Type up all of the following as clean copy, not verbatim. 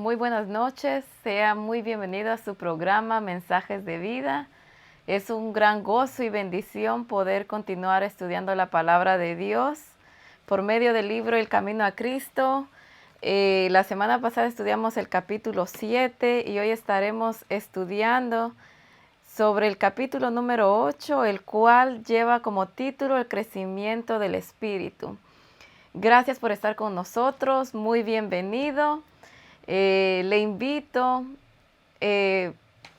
Muy buenas noches. Sea muy bienvenido a su programa Mensajes de Vida. Es un gran gozo y bendición poder continuar estudiando la palabra de Dios por medio del libro El Camino a Cristo. La semana pasada estudiamos el capítulo 7 y hoy estaremos estudiando sobre el capítulo número 8, el cual lleva como título El crecimiento del Espíritu. Gracias por estar con nosotros, muy bienvenido. Le invito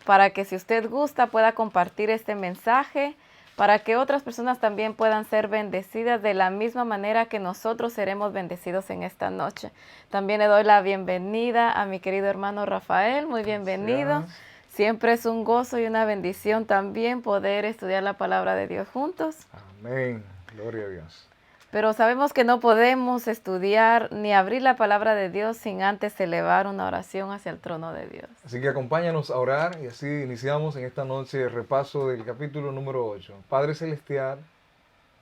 para que, si usted gusta, pueda compartir este mensaje para que otras personas también puedan ser bendecidas de la misma manera que nosotros seremos bendecidos en esta noche. También le doy la bienvenida a mi querido hermano Rafael, muy bienvenido. Gracias. Siempre es un gozo y una bendición también poder estudiar la palabra de Dios juntos. Amén. Gloria a Dios. Pero sabemos que no podemos estudiar ni abrir la palabra de Dios sin antes elevar una oración hacia el trono de Dios. Así que acompáñanos a orar y así iniciamos en esta noche el repaso del capítulo número 8. Padre Celestial,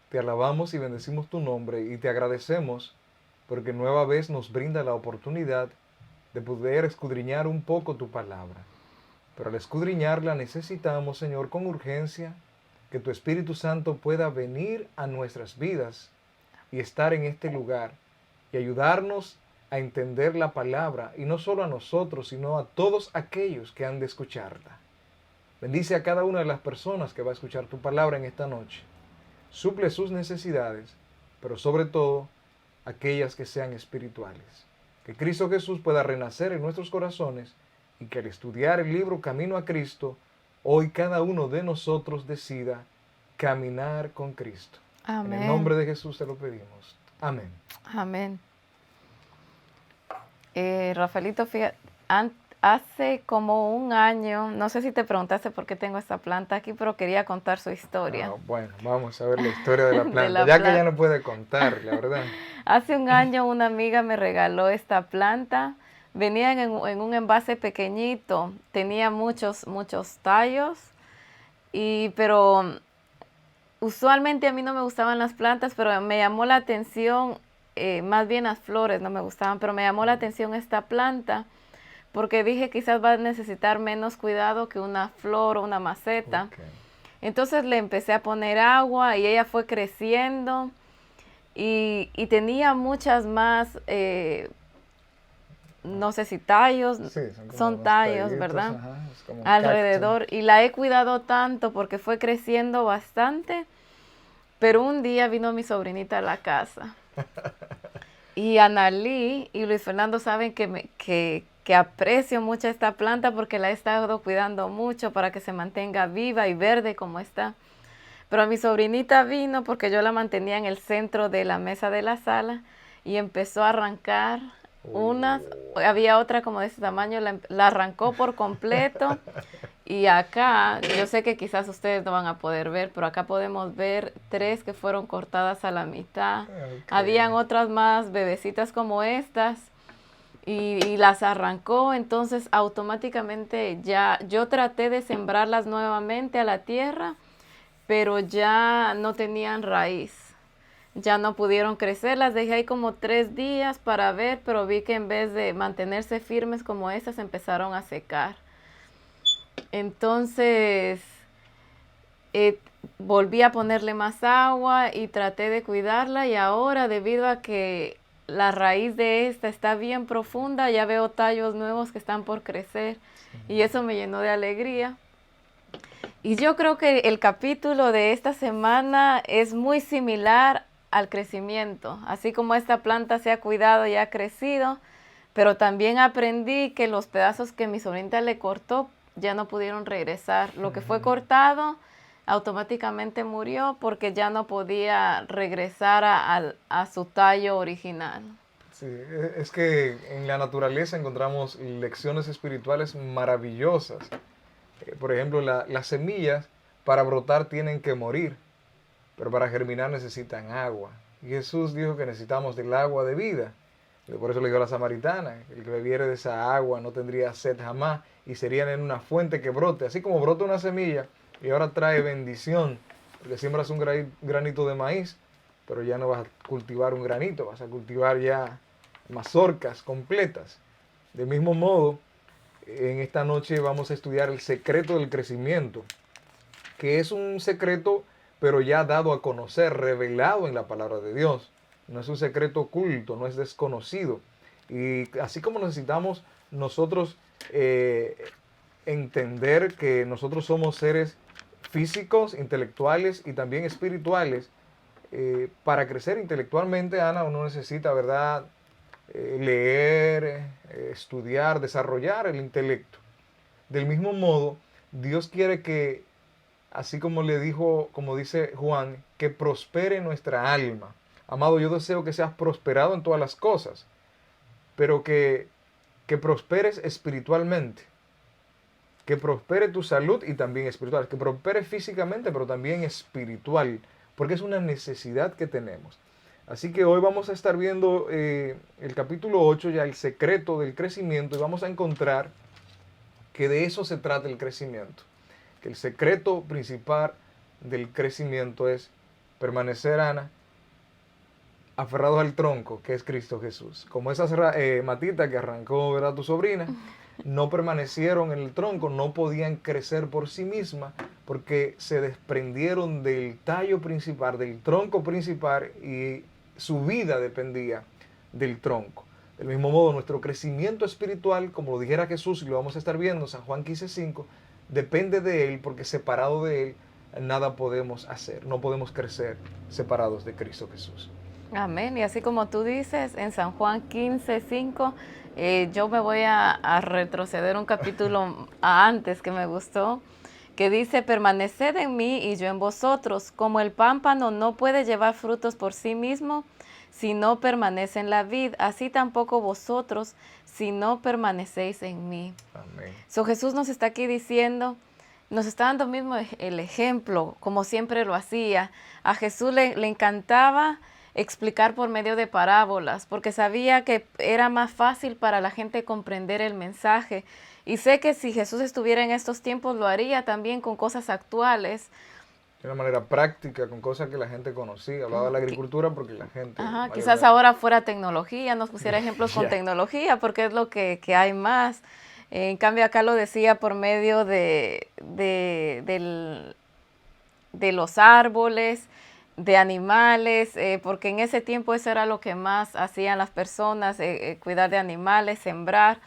te alabamos y bendecimos tu nombre y te agradecemos porque nueva vez nos brinda la oportunidad de poder escudriñar un poco tu palabra. Pero al escudriñarla necesitamos, Señor, con urgencia, que tu Espíritu Santo pueda venir a nuestras vidas y estar en este lugar y ayudarnos a entender la palabra, y no solo a nosotros, sino a todos aquellos que han de escucharla. Bendice a cada una de las personas que va a escuchar tu palabra en esta noche. Suple sus necesidades, pero sobre todo aquellas que sean espirituales. Que Cristo Jesús pueda renacer en nuestros corazones y que al estudiar el libro Camino a Cristo, hoy cada uno de nosotros decida caminar con Cristo. Amén. En el nombre de Jesús te lo pedimos. Amén. Amén. Rafaelito, fíjate, hace como un año, no sé si te preguntaste por qué tengo esta planta aquí, pero quería contar su historia. Bueno, vamos a ver la historia de la planta, la ya planta. que ya no puede contar, la verdad. Hace un año una amiga me regaló esta planta. Venía en un envase pequeñito, tenía muchos tallos, pero usualmente a mí no me gustaban las plantas, pero me llamó la atención, más bien las flores no me gustaban, pero me llamó la atención esta planta, porque dije quizás va a necesitar menos cuidado que una flor o una maceta. Okay. Entonces le empecé a poner agua y ella fue creciendo y tenía muchas más, no sé si tallos, Sí, son tallos, tallitos, ¿verdad? ajá, es como un Alrededor. cactus. Y la he cuidado tanto porque fue creciendo bastante. Pero un día vino mi sobrinita a la casa y Analí y Luis Fernando saben que aprecio mucho esta planta porque la he estado cuidando mucho para que se mantenga viva y verde como está. Pero mi sobrinita vino porque yo la mantenía en el centro de la mesa de la sala y empezó a arrancar unas, había otra como de ese tamaño, la arrancó por completo. Y acá, yo sé que quizás ustedes no van a poder ver, pero acá podemos ver 3 que fueron cortadas a la mitad. Okay. Habían otras más bebecitas como estas y las arrancó, entonces automáticamente ya yo traté de sembrarlas nuevamente a la tierra, pero ya no tenían raíz. Ya no pudieron crecer, las dejé ahí como 3 días para ver, pero vi que en vez de mantenerse firmes como estas, empezaron a secar. Entonces volví a ponerle más agua y traté de cuidarla y ahora, debido a que la raíz de esta está bien profunda, ya veo tallos nuevos que están por crecer y eso me llenó de alegría. Y yo creo que el capítulo de esta semana es muy similar al crecimiento, así como esta planta se ha cuidado y ha crecido, pero también aprendí que los pedazos que mi sobrinita le cortó ya no pudieron regresar. Lo que fue cortado automáticamente murió porque ya no podía regresar a su tallo original. Sí, es que en la naturaleza encontramos lecciones espirituales maravillosas. Por ejemplo, las semillas para brotar tienen que morir, pero para germinar necesitan agua. Y Jesús dijo que necesitamos del agua de vida. Y por eso le dijo a la samaritana, el que bebiere de esa agua no tendría sed jamás y serían en una fuente que brote. Así como brota una semilla y ahora trae bendición, porque siembras un granito de maíz, pero ya no vas a cultivar un granito, vas a cultivar ya mazorcas completas. Del mismo modo, en esta noche vamos a estudiar el secreto del crecimiento, que es un secreto, pero ya dado a conocer, revelado en la palabra de Dios. No es un secreto oculto, no es desconocido. Y así como necesitamos nosotros entender que nosotros somos seres físicos, intelectuales y también espirituales, para crecer intelectualmente, Ana, uno necesita, ¿verdad?, leer, estudiar, desarrollar el intelecto. Del mismo modo, Dios quiere que, así como le dijo, como dice Juan, que prospere nuestra alma. Amado, yo deseo que seas prosperado en todas las cosas, pero que prosperes espiritualmente, que prospere tu salud y también espiritual, que prospere físicamente, pero también espiritual, porque es una necesidad que tenemos. Así que hoy vamos a estar viendo el capítulo 8, ya el secreto del crecimiento, y vamos a encontrar que de eso se trata el crecimiento. Que el secreto principal del crecimiento es permanecer, Ana, aferrados al tronco, que es Cristo Jesús. Como esas matitas que arrancó, ¿verdad?, tu sobrina, no permanecieron en el tronco, no podían crecer por sí mismas, porque se desprendieron del tallo principal, del tronco principal, y su vida dependía del tronco. Del mismo modo, nuestro crecimiento espiritual, como lo dijera Jesús, y lo vamos a estar viendo, San Juan 15:5, depende de Él, porque separado de Él, nada podemos hacer. No podemos crecer separados de Cristo Jesús. Amén. Y así como tú dices, en San Juan 15:5, yo me voy a retroceder un capítulo antes que me gustó, que dice, permaneced en mí y yo en vosotros, como el pámpano no puede llevar frutos por sí mismo, si no permanece en la vid, así tampoco vosotros, si no permanecéis en mí. Amén. So, Jesús nos está aquí diciendo, nos está dando mismo el ejemplo, como siempre lo hacía. A Jesús le encantaba explicar por medio de parábolas, porque sabía que era más fácil para la gente comprender el mensaje. Y sé que si Jesús estuviera en estos tiempos, lo haría también con cosas actuales. De una manera práctica, con cosas que la gente conocía. Hablaba de la agricultura porque la gente... Quizás ahora fuera tecnología, nos pusiera ejemplos con tecnología, porque es lo que hay más. En cambio, acá lo decía por medio de los árboles, de animales, porque en ese tiempo eso era lo que más hacían las personas, cuidar de animales, sembrar.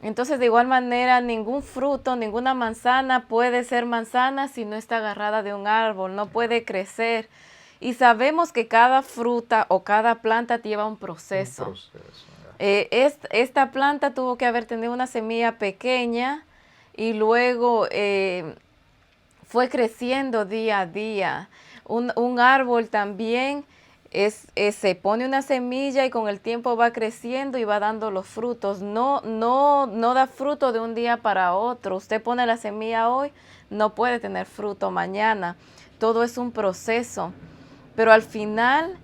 Entonces, de igual manera, ningún fruto, ninguna manzana puede ser manzana si no está agarrada de un árbol, no puede crecer. Y sabemos que cada fruta o cada planta lleva un proceso. Esta planta tuvo que haber tenido una semilla pequeña y luego fue creciendo día a día. Un árbol también se pone una semilla y con el tiempo va creciendo y va dando los frutos. No da fruto de un día para otro. Usted pone la semilla hoy, no puede tener fruto mañana. Todo es un proceso. Pero al final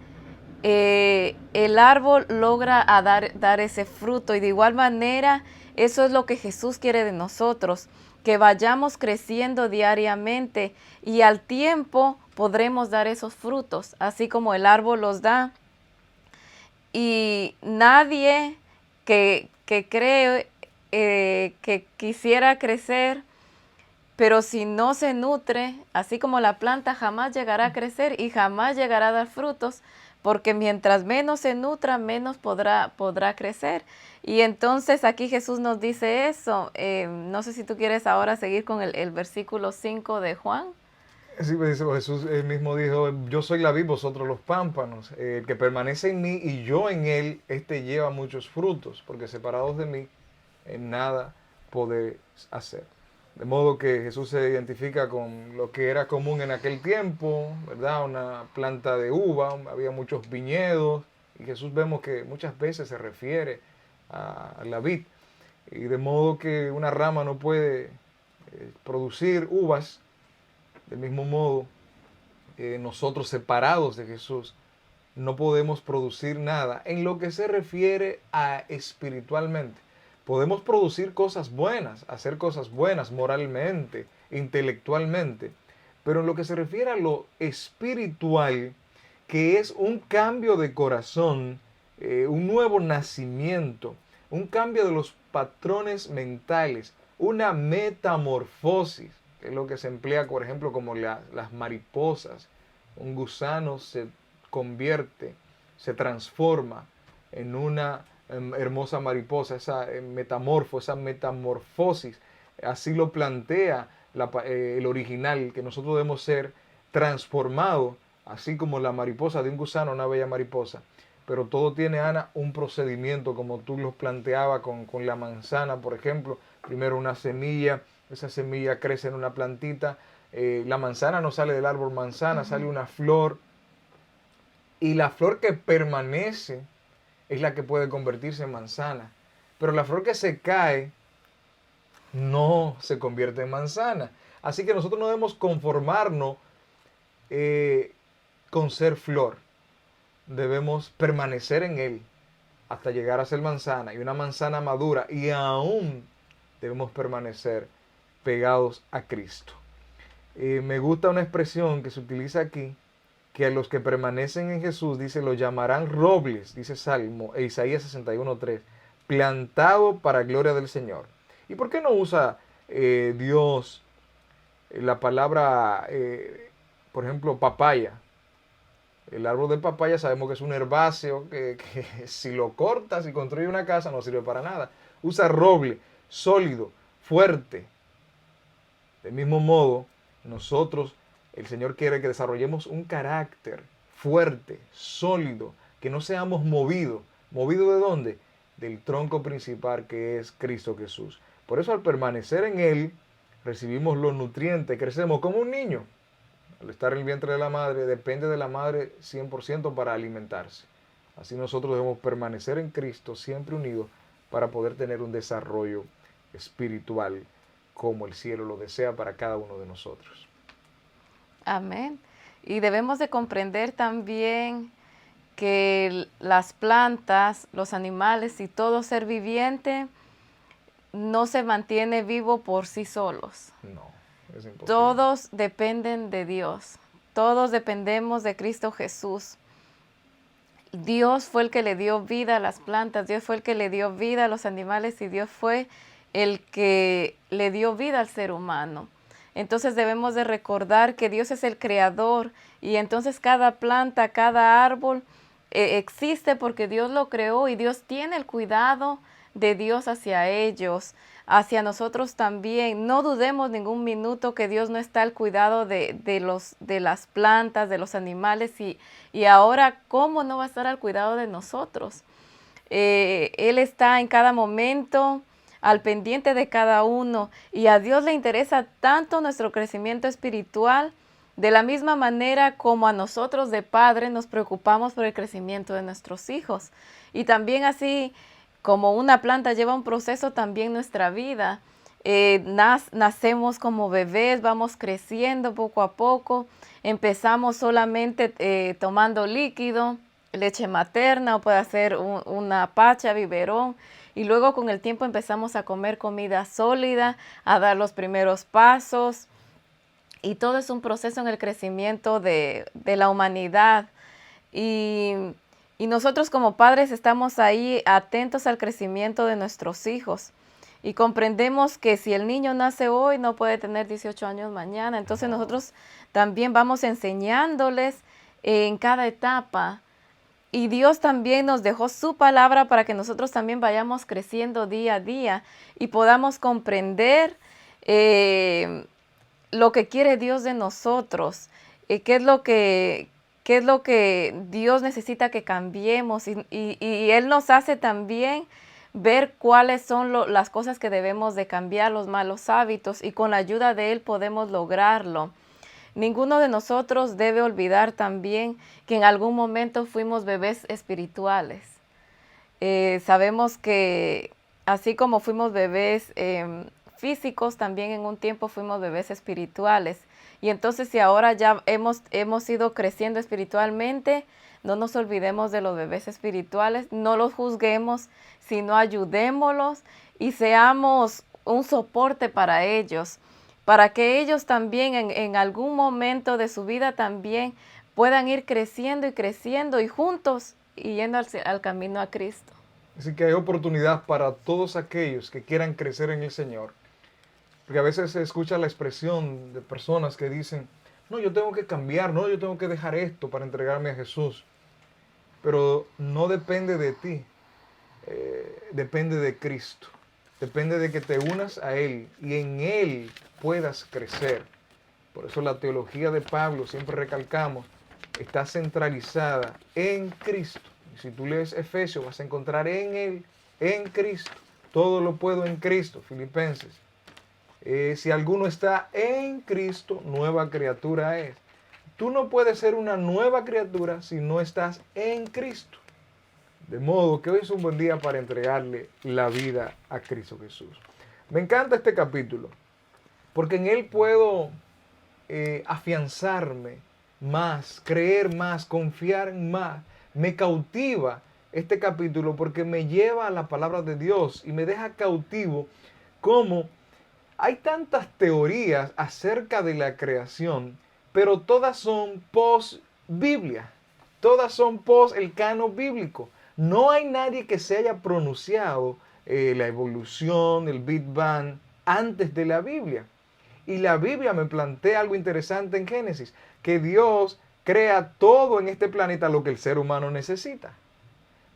el árbol logra dar ese fruto, y de igual manera eso es lo que Jesús quiere de nosotros, que vayamos creciendo diariamente y al tiempo podremos dar esos frutos, así como el árbol los da. Y nadie que cree que quisiera crecer, pero si no se nutre, así como la planta, jamás llegará a crecer y jamás llegará a dar frutos, porque mientras menos se nutra, menos podrá crecer. Y entonces aquí Jesús nos dice eso. No sé si tú quieres ahora seguir con el versículo 5 de Juan. Sí, pues Jesús él mismo dijo, yo soy la vid, vosotros los pámpanos. El que permanece en mí y yo en él, este lleva muchos frutos, porque separados de mí, en nada podéis hacer. De modo que Jesús se identifica con lo que era común en aquel tiempo, ¿verdad? Una planta de uva, había muchos viñedos, y Jesús vemos que muchas veces se refiere a la vid. Y de modo que una rama no puede producir uvas, del mismo modo, nosotros separados de Jesús no podemos producir nada en lo que se refiere a espiritualmente. Podemos producir cosas buenas, hacer cosas buenas moralmente, intelectualmente, pero en lo que se refiere a lo espiritual, que es un cambio de corazón, un nuevo nacimiento, un cambio de los patrones mentales, una metamorfosis, que es lo que se emplea, por ejemplo, como las mariposas. Un gusano se convierte, se transforma en una hermosa mariposa, esa esa metamorfosis. Así lo plantea el original, que nosotros debemos ser transformados, así como la mariposa de un gusano, una bella mariposa. Pero todo tiene, Ana, un procedimiento, como tú los planteabas con la manzana, por ejemplo. Primero una semilla, esa semilla crece en una plantita, la manzana no sale del árbol manzana, sale una flor, y la flor que permanece es la que puede convertirse en manzana. Pero la flor que se cae no se convierte en manzana. Así que nosotros no debemos conformarnos con ser flor. Debemos permanecer en él hasta llegar a ser manzana, y una manzana madura, y aún debemos permanecer pegados a Cristo. Me gusta una expresión que se utiliza aquí, que a los que permanecen en Jesús, dice, lo llamarán robles, dice Salmo, Isaías 61:3, plantado para gloria del Señor. ¿Y por qué no usa Dios la palabra, por ejemplo, papaya? El árbol de papaya sabemos que es un herbáceo que si lo cortas y construye una casa no sirve para nada. Usa roble, sólido, fuerte. Del mismo modo, nosotros, el Señor quiere que desarrollemos un carácter fuerte, sólido, que no seamos movidos. ¿Movidos de dónde? Del tronco principal, que es Cristo Jesús. Por eso, al permanecer en Él, recibimos los nutrientes, crecemos como un niño. Al estar en el vientre de la madre, depende de la madre 100% para alimentarse. Así nosotros debemos permanecer en Cristo, siempre unidos, para poder tener un desarrollo espiritual como el cielo lo desea para cada uno de nosotros. Amén. Y debemos de comprender también que las plantas, los animales y todo ser viviente no se mantiene vivo por sí solos. No, es imposible. Todos dependen de Dios. Todos dependemos de Cristo Jesús. Dios fue el que le dio vida a las plantas, Dios fue el que le dio vida a los animales y Dios fue el que le dio vida al ser humano. Entonces debemos de recordar que Dios es el creador y entonces cada planta, cada árbol existe porque Dios lo creó y Dios tiene el cuidado de Dios hacia ellos, hacia nosotros también. No dudemos ningún minuto que Dios no está al cuidado de las plantas, de los animales y ahora, ¿cómo no va a estar al cuidado de nosotros? Él está en cada momento al pendiente de cada uno y a Dios le interesa tanto nuestro crecimiento espiritual de la misma manera como a nosotros de padre nos preocupamos por el crecimiento de nuestros hijos. Y también así como una planta lleva un proceso, también nuestra vida. Nacemos como bebés, vamos creciendo poco a poco, empezamos solamente tomando líquido, leche materna o puede ser una pacha, biberón, y luego con el tiempo empezamos a comer comida sólida, a dar los primeros pasos, y todo es un proceso en el crecimiento de la humanidad. Y nosotros como padres estamos ahí atentos al crecimiento de nuestros hijos y comprendemos que si el niño nace hoy no puede tener 18 años mañana. Entonces nosotros también vamos enseñándoles en cada etapa. Y Dios también nos dejó su palabra para que nosotros también vayamos creciendo día a día y podamos comprender lo que quiere Dios de nosotros, qué es lo que Dios necesita que cambiemos y Él nos hace también ver cuáles son las cosas que debemos de cambiar, los malos hábitos, y con la ayuda de Él podemos lograrlo. Ninguno de nosotros debe olvidar también que en algún momento fuimos bebés espirituales. Sabemos que así como fuimos bebés físicos, también en un tiempo fuimos bebés espirituales. Y entonces si ahora ya hemos ido creciendo espiritualmente, no nos olvidemos de los bebés espirituales, no los juzguemos, sino ayudémoslos y seamos un soporte para ellos, para que ellos también en algún momento de su vida también puedan ir creciendo y juntos y yendo al camino a Cristo. Así que hay oportunidad para todos aquellos que quieran crecer en el Señor. Porque a veces se escucha la expresión de personas que dicen, no, yo tengo que cambiar, no, yo tengo que dejar esto para entregarme a Jesús. Pero no depende de ti, depende de Cristo. Depende de que te unas a Él y en Él puedas crecer. Por eso la teología de Pablo, siempre recalcamos, está centralizada en Cristo. Y si tú lees Efesios, vas a encontrar en Él, en Cristo. Todo lo puedo en Cristo, Filipenses. Si alguno está en Cristo, nueva criatura es. Tú no puedes ser una nueva criatura si no estás en Cristo. De modo que hoy es un buen día para entregarle la vida a Cristo Jesús. Me encanta este capítulo, porque en él puedo afianzarme más, creer más, confiar más. Me cautiva este capítulo porque me lleva a la palabra de Dios y me deja cautivo como hay tantas teorías acerca de la creación, pero todas son post-Biblia. Todas son post el canon bíblico. No hay nadie que se haya pronunciado la evolución, el Big Bang, antes de la Biblia. Y la Biblia me plantea algo interesante en Génesis, que Dios crea todo en este planeta lo que el ser humano necesita.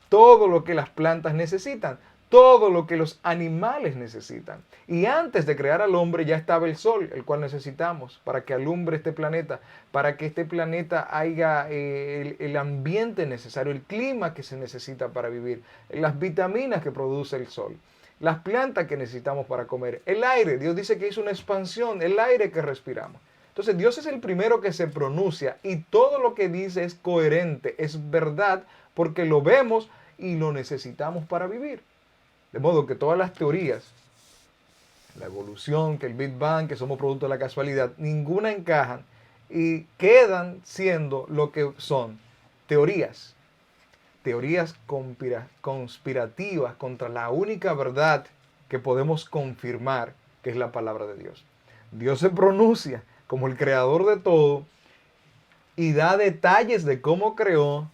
Todo lo que las plantas necesitan, todo lo que los animales necesitan. Y antes de crear al hombre ya estaba el sol, el cual necesitamos para que alumbre este planeta, para que este planeta haya el ambiente necesario, el clima que se necesita para vivir, las vitaminas que produce el sol, las plantas que necesitamos para comer, el aire. Dios dice que hizo una expansión, el aire que respiramos. Entonces Dios es el primero que se pronuncia y todo lo que dice es coherente, es verdad, porque lo vemos y lo necesitamos para vivir. De modo que todas las teorías, la evolución, que el Big Bang, que somos producto de la casualidad, ninguna encajan y quedan siendo lo que son teorías. Teorías conspirativas contra la única verdad que podemos confirmar, que es la palabra de Dios. Dios se pronuncia como el creador de todo y da detalles de cómo creó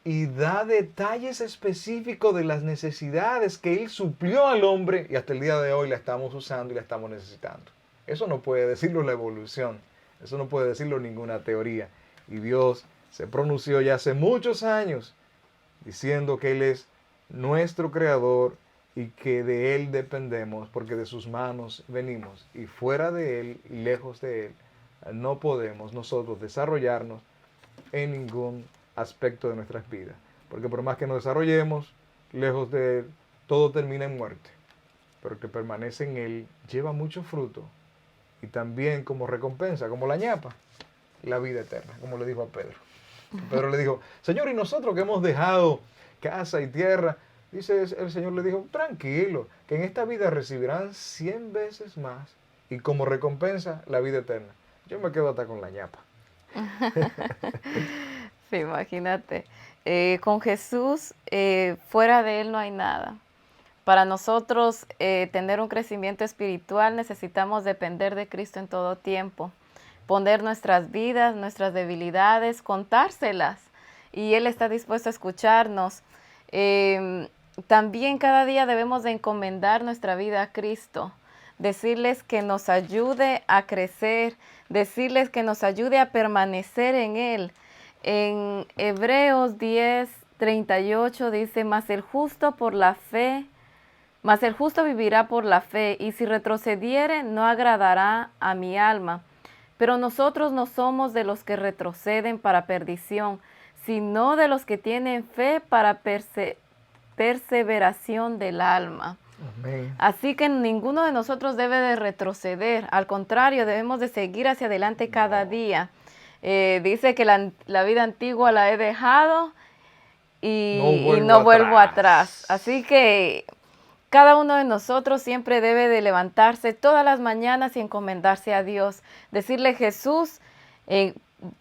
y da detalles específicos de las necesidades que Él suplió al hombre y hasta el día de hoy la estamos usando y la estamos necesitando. Eso no puede decirlo la evolución, eso no puede decirlo ninguna teoría. Y Dios se pronunció ya hace muchos años diciendo que Él es nuestro creador y que de Él dependemos porque de sus manos venimos y fuera de Él y lejos de Él no podemos nosotros desarrollarnos en ningún aspecto de nuestras vidas. Porque por más que nos desarrollemos, lejos de Él, todo termina en muerte. Pero el que permanece en Él lleva mucho fruto y también como recompensa, como la ñapa, la vida eterna, como le dijo a Pedro. Pedro le dijo, Señor, ¿y nosotros que hemos dejado casa y tierra? Dice el Señor, le dijo, tranquilo, que en esta vida recibirán 100 veces más y como recompensa la vida eterna. Yo me quedo hasta con la ñapa. Sí, imagínate. Con Jesús, fuera de Él no hay nada. Para nosotros tener un crecimiento espiritual necesitamos depender de Cristo en todo tiempo. Poner nuestras vidas, nuestras debilidades, contárselas. Y Él está dispuesto a escucharnos. También cada día debemos de encomendar nuestra vida a Cristo. Decirles que nos ayude a crecer. Decirles que nos ayude a permanecer en Él. En Hebreos 10:38 dice, mas el justo vivirá por la fe, y si retrocediere, no agradará a mi alma. Pero nosotros no somos de los que retroceden para perdición, sino de los que tienen fe para perseveración del alma. Amén. Así que ninguno de nosotros debe de retroceder, al contrario, debemos de seguir hacia adelante cada día. Dice que la vida antigua la he dejado y no vuelvo atrás. Así que cada uno de nosotros siempre debe de levantarse todas las mañanas y encomendarse a Dios. Decirle, Jesús,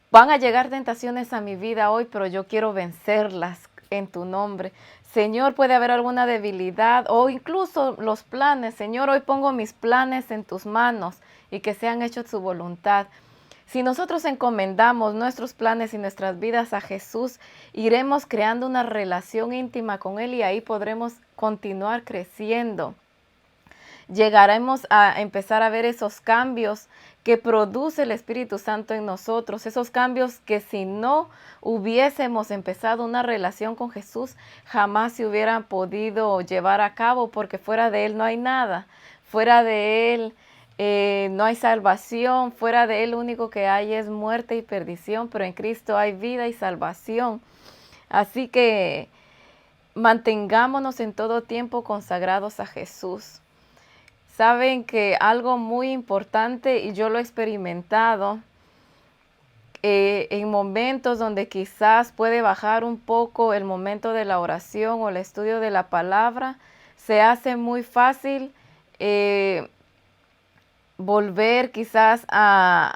van a llegar tentaciones a mi vida hoy, pero yo quiero vencerlas en tu nombre. Señor, puede haber alguna debilidad o incluso los planes. Señor, hoy pongo mis planes en tus manos y que sean hechos su voluntad. Si nosotros encomendamos nuestros planes y nuestras vidas a Jesús, iremos creando una relación íntima con Él y ahí podremos continuar creciendo. Llegaremos a empezar a ver esos cambios que produce el Espíritu Santo en nosotros, esos cambios que si no hubiésemos empezado una relación con Jesús, jamás se hubieran podido llevar a cabo, porque fuera de Él no hay nada, fuera de Él no hay salvación, fuera de Él lo único que hay es muerte y perdición, pero en Cristo hay vida y salvación. Así que mantengámonos en todo tiempo consagrados a Jesús. Saben que algo muy importante, y yo lo he experimentado, en momentos donde quizás puede bajar un poco el momento de la oración o el estudio de la palabra, se hace muy fácil volver quizás a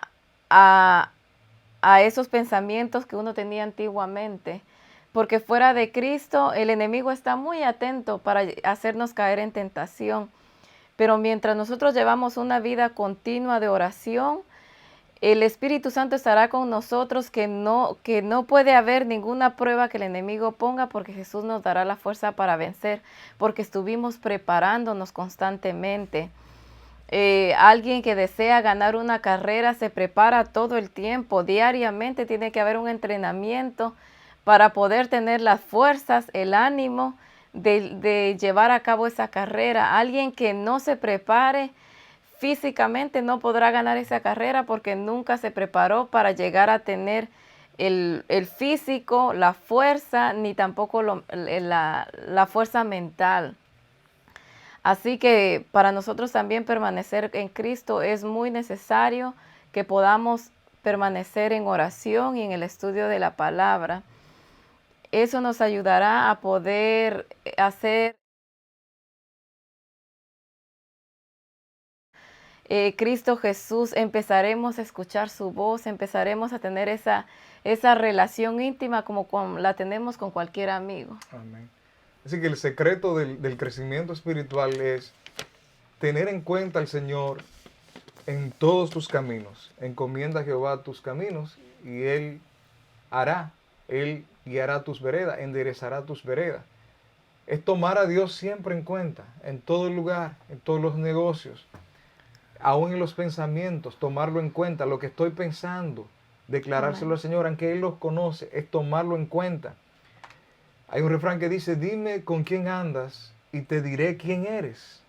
esos pensamientos que uno tenía antiguamente. Porque fuera de Cristo, el enemigo está muy atento para hacernos caer en tentación. Pero mientras nosotros llevamos una vida continua de oración, el Espíritu Santo estará con nosotros, que no puede haber ninguna prueba que el enemigo ponga, porque Jesús nos dará la fuerza para vencer, porque estuvimos preparándonos constantemente. Alguien que desea ganar una carrera se prepara todo el tiempo, diariamente tiene que haber un entrenamiento para poder tener las fuerzas, el ánimo de llevar a cabo esa carrera. Alguien que no se prepare físicamente no podrá ganar esa carrera, porque nunca se preparó para llegar a tener el físico, la fuerza, ni tampoco la fuerza mental. Así que para nosotros también permanecer en Cristo es muy necesario que podamos permanecer en oración y en el estudio de la palabra. Eso nos ayudará a poder hacer Cristo Jesús, empezaremos a escuchar su voz, empezaremos a tener esa relación íntima como la tenemos con cualquier amigo. Amén. Así que el secreto del crecimiento espiritual es tener en cuenta al Señor en todos tus caminos. Encomienda a Jehová tus caminos y Él guiará tus veredas, enderezará tus veredas. Es tomar a Dios siempre en cuenta, en todo lugar, en todos los negocios, aún en los pensamientos, tomarlo en cuenta, lo que estoy pensando, declarárselo al Señor, aunque Él los conoce, es tomarlo en cuenta. Hay un refrán que dice, dime con quién andas y te diré quién eres.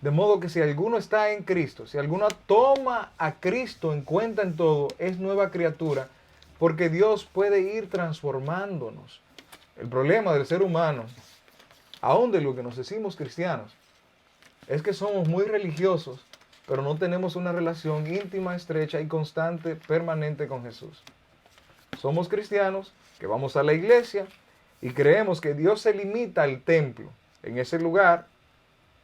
De modo que si alguno está en Cristo, si alguno toma a Cristo en cuenta en todo, es nueva criatura, porque Dios puede ir transformándonos. El problema del ser humano, aún de lo que nos decimos cristianos, es que somos muy religiosos, pero no tenemos una relación íntima, estrecha y constante, permanente con Jesús. Somos cristianos que vamos a la iglesia y creemos que Dios se limita al templo. En ese lugar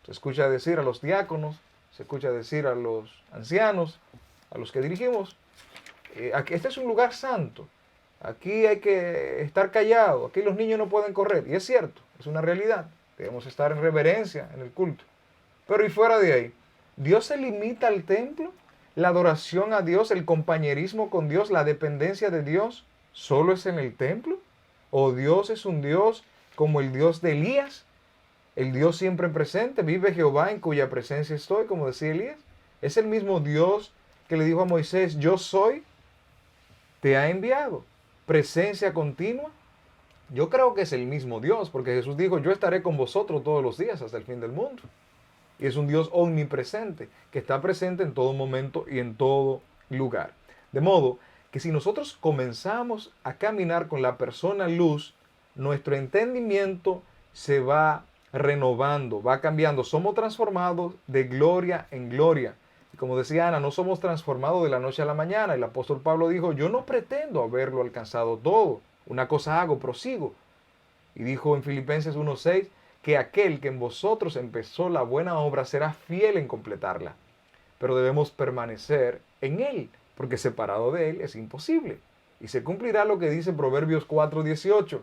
se escucha decir a los diáconos, se escucha decir a los ancianos, a los que dirigimos, este es un lugar santo, aquí hay que estar callado, aquí los niños no pueden correr. Y es cierto, es una realidad, debemos estar en reverencia en el culto. Pero y fuera de ahí, ¿Dios se limita al templo? ¿La adoración a Dios, el compañerismo con Dios, la dependencia de Dios, solo es en el templo? ¿O Dios es un Dios como el Dios de Elías? El Dios siempre presente, vive Jehová en cuya presencia estoy, como decía Elías. Es el mismo Dios que le dijo a Moisés, yo soy, te ha enviado. Presencia continua. Yo creo que es el mismo Dios, porque Jesús dijo, yo estaré con vosotros todos los días hasta el fin del mundo. Y es un Dios omnipresente, que está presente en todo momento y en todo lugar. De modo que si nosotros comenzamos a caminar con la persona luz, nuestro entendimiento se va renovando, va cambiando. Somos transformados de gloria en gloria. Y como decía Ana, no somos transformados de la noche a la mañana. El apóstol Pablo dijo, yo no pretendo haberlo alcanzado todo. Una cosa hago, prosigo. Y dijo en Filipenses 1:6, que aquel que en vosotros empezó la buena obra será fiel en completarla. Pero debemos permanecer en Él, porque separado de Él es imposible. Y se cumplirá lo que dice Proverbios 4:18,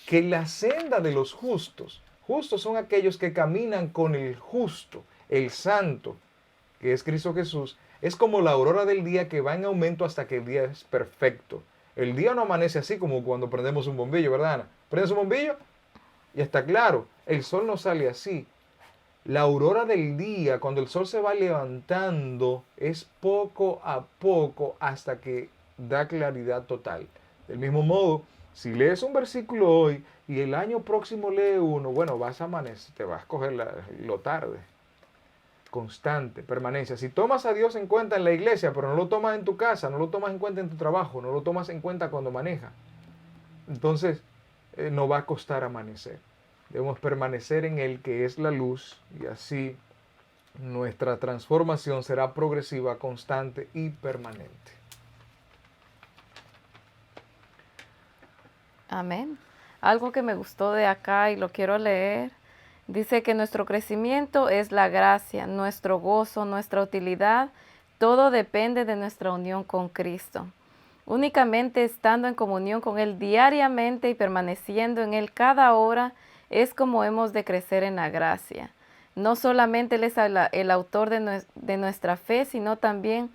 que la senda de los justos son aquellos que caminan con el justo, el santo, que es Cristo Jesús, Es como la aurora del día que va en aumento hasta que el día es perfecto. El día no amanece así como cuando prendemos un bombillo, ¿verdad, Ana? Prendes un bombillo y está claro. El sol no sale así. La aurora del día, cuando el sol se va levantando, es poco a poco hasta que da claridad total. Del mismo modo, si lees un versículo hoy y el año próximo lee uno, bueno, vas a amanecer, te vas a coger lo tarde. Constante, permanencia. Si tomas a Dios en cuenta en la iglesia, pero no lo tomas en tu casa, no lo tomas en cuenta en tu trabajo, no lo tomas en cuenta cuando manejas, entonces no va a costar amanecer. Debemos permanecer en Él, que es la luz, y así nuestra transformación será progresiva, constante y permanente. Amén. Algo que me gustó de acá y lo quiero leer, dice que nuestro crecimiento es la gracia, nuestro gozo, nuestra utilidad, todo depende de nuestra unión con Cristo. Únicamente estando en comunión con Él diariamente y permaneciendo en Él cada hora es como hemos de crecer en la gracia. No solamente Él es el autor de nuestra fe, sino también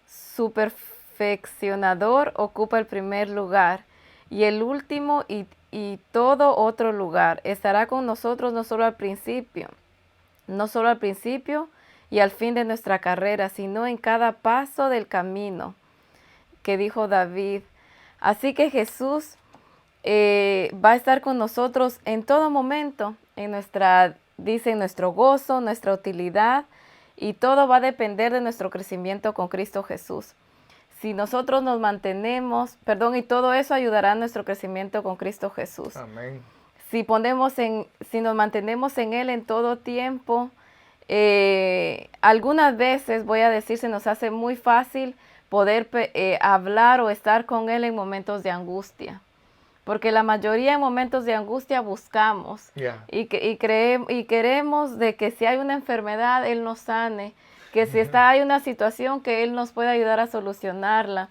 su perfeccionador ocupa el primer lugar y el último y todo otro lugar. Estará con nosotros no solo al principio y al fin de nuestra carrera, sino en cada paso del camino, que dijo David. Así que Jesús va a estar con nosotros en todo momento, en nuestro gozo, nuestra utilidad, y todo va a depender de nuestro crecimiento con Cristo Jesús. Si nosotros nos mantenemos, y todo eso ayudará a nuestro crecimiento con Cristo Jesús. Amén. Si nos mantenemos en Él en todo tiempo, algunas veces, voy a decir, se nos hace muy fácil poder hablar o estar con Él en momentos de angustia. Porque la mayoría en momentos de angustia buscamos y queremos de que si hay una enfermedad, Él nos sane, que si hay una situación, que Él nos pueda ayudar a solucionarla.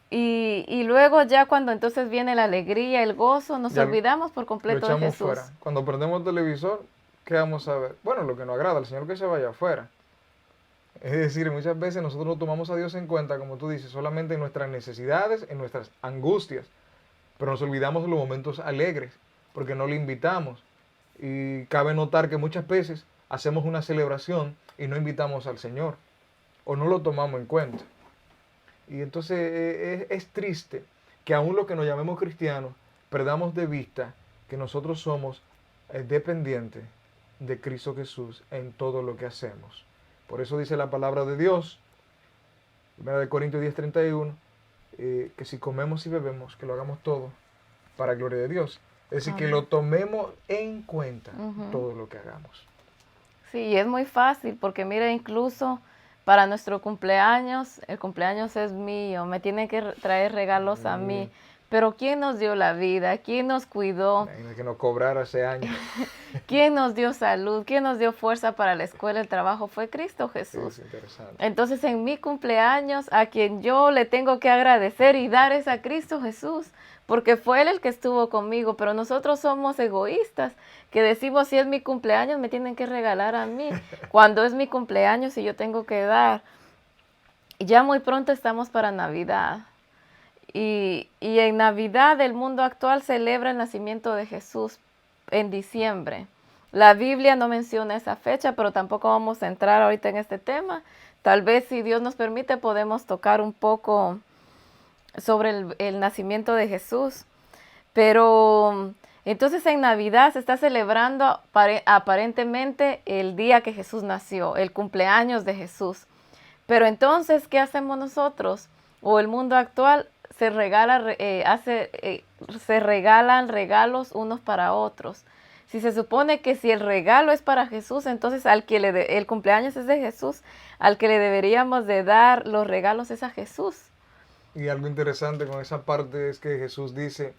Y luego ya cuando entonces viene la alegría, el gozo, nos olvidamos por completo de Jesús. Fuera. Cuando prendemos el televisor, ¿qué vamos a ver? Bueno, lo que nos agrada, el Señor que se vaya afuera. Es decir, muchas veces nosotros no tomamos a Dios en cuenta, como tú dices, solamente en nuestras necesidades, en nuestras angustias, pero nos olvidamos de los momentos alegres, porque no le invitamos. Y cabe notar que muchas veces hacemos una celebración y no invitamos al Señor, o no lo tomamos en cuenta. Y entonces es triste que aún los que nos llamemos cristianos perdamos de vista que nosotros somos dependientes de Cristo Jesús en todo lo que hacemos. Por eso dice la palabra de Dios, 1 Corintios 10:31, que si comemos y bebemos, que lo hagamos todo para gloria de Dios. Es decir, que lo tomemos en cuenta todo lo que hagamos. Sí, es muy fácil porque mira, incluso para nuestro cumpleaños, el cumpleaños es mío, me tienen que traer regalos a mí. Pero ¿quién nos dio la vida? ¿Quién nos cuidó? Imagina que nos cobrara hace años. ¿Quién nos dio salud? ¿Quién nos dio fuerza para la escuela, el trabajo? Fue Cristo Jesús. Sí, es interesante. Entonces en mi cumpleaños, a quien yo le tengo que agradecer y dar es a Cristo Jesús, porque fue Él el que estuvo conmigo. Pero nosotros somos egoístas, que decimos, si es mi cumpleaños, me tienen que regalar a mí, cuando es mi cumpleaños y yo tengo que dar. Y ya muy pronto estamos para Navidad. Y en Navidad el mundo actual celebra el nacimiento de Jesús en diciembre. La Biblia no menciona esa fecha, pero tampoco vamos a entrar ahorita en este tema. Tal vez, si Dios nos permite, podemos tocar un poco sobre el nacimiento de Jesús. Pero entonces en Navidad se está celebrando aparentemente el día que Jesús nació, el cumpleaños de Jesús. Pero entonces, ¿qué hacemos nosotros? O el mundo actual se regalan regalos unos para otros. Si se supone que si el regalo es para Jesús, entonces el cumpleaños es de Jesús, al que le deberíamos de dar los regalos es a Jesús. Y algo interesante con esa parte es que Jesús dice,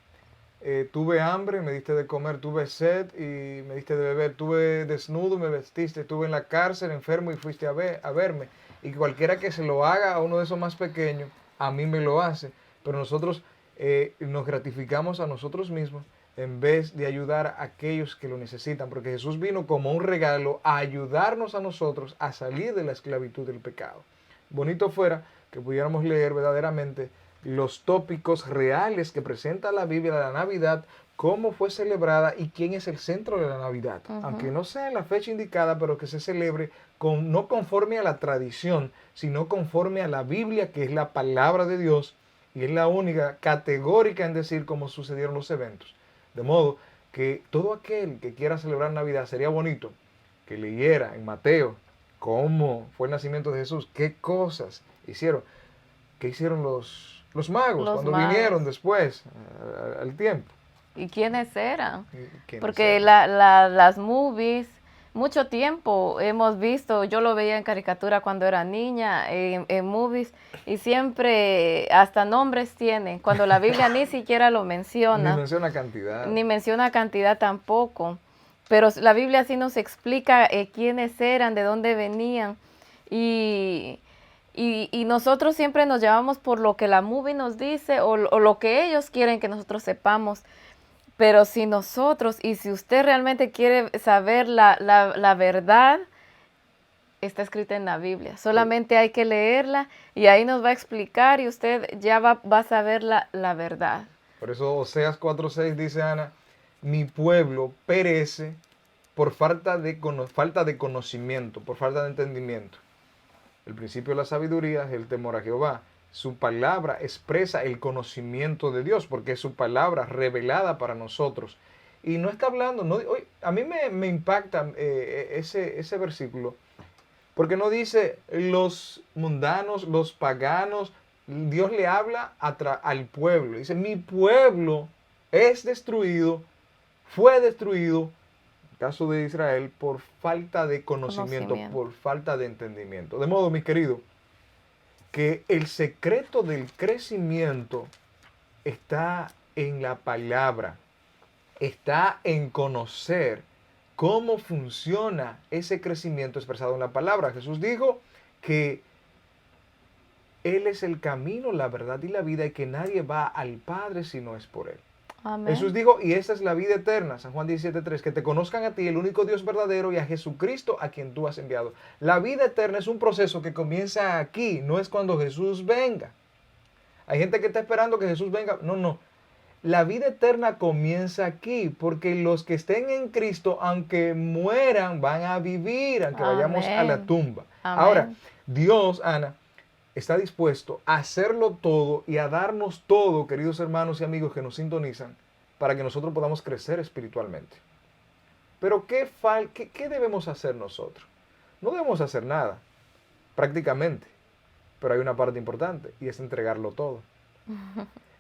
tuve hambre, me diste de comer, tuve sed y me diste de beber, tuve desnudo, me vestiste, estuve en la cárcel, enfermo y fuiste a verme. Y cualquiera que se lo haga a uno de esos más pequeños, a mí me lo hace. Pero nosotros nos gratificamos a nosotros mismos en vez de ayudar a aquellos que lo necesitan, porque Jesús vino como un regalo a ayudarnos a nosotros a salir de la esclavitud del pecado. bonito fuera que pudiéramos leer verdaderamente los tópicos reales que presenta la Biblia de la Navidad, cómo fue celebrada y quién es el centro de la Navidad. Aunque no sea en la fecha indicada, pero que se celebre no conforme a la tradición, sino conforme a la Biblia, que es la palabra de Dios y es la única categórica en decir cómo sucedieron los eventos. De modo que todo aquel que quiera celebrar Navidad, sería bonito que leyera en Mateo cómo fue el nacimiento de Jesús, qué cosas hicieron, qué hicieron los magos Los cuando magos. vinieron después, al tiempo. ¿Y quiénes eran? ¿Quiénes Porque eran? las movies, mucho tiempo hemos visto, yo lo veía en caricatura cuando era niña, en movies, y siempre hasta nombres tienen, cuando la Biblia ni siquiera lo Ni menciona, menciona cantidad. ni menciona cantidad tampoco, pero la Biblia sí nos explica quiénes eran, de dónde venían, y nosotros siempre nos llevamos por lo que la movie nos dice o lo que ellos quieren que nosotros sepamos. Pero si nosotros, y si usted realmente quiere saber la verdad, está escrita en la Biblia. Solamente hay que leerla y ahí nos va a explicar y usted ya va a saber la verdad. Por eso Oseas 4:6 dice Ana, mi pueblo perece por falta de conocimiento, por falta de entendimiento. El principio de la sabiduría es el temor a Jehová. Su palabra expresa el conocimiento de Dios, porque es su palabra revelada para nosotros. Y no está hablando, a mí me impacta ese versículo, porque no dice los mundanos, los paganos, Dios le habla al pueblo. Dice, mi pueblo es destruido, fue destruido, en el caso de Israel, por falta de conocimiento, por falta de entendimiento. De modo, mis queridos, que el secreto del crecimiento está en la palabra, está en conocer cómo funciona ese crecimiento expresado en la palabra. Jesús dijo que Él es el camino, la verdad y la vida y que nadie va al Padre si no es por Él. Amén. Jesús dijo, y esta es la vida eterna, San Juan 17:3, que te conozcan a ti, el único Dios verdadero, y a Jesucristo a quien tú has enviado. La vida eterna es un proceso que comienza aquí, no es cuando Jesús venga. Hay gente que está esperando que Jesús venga. No. La vida eterna comienza aquí, porque los que estén en Cristo, aunque mueran, van a vivir, aunque vayamos a la tumba. Amén. Ahora, Dios, Ana, está dispuesto a hacerlo todo y a darnos todo, queridos hermanos y amigos que nos sintonizan, para que nosotros podamos crecer espiritualmente. Pero ¿qué debemos hacer nosotros? No debemos hacer nada, prácticamente. Pero hay una parte importante y es entregarlo todo.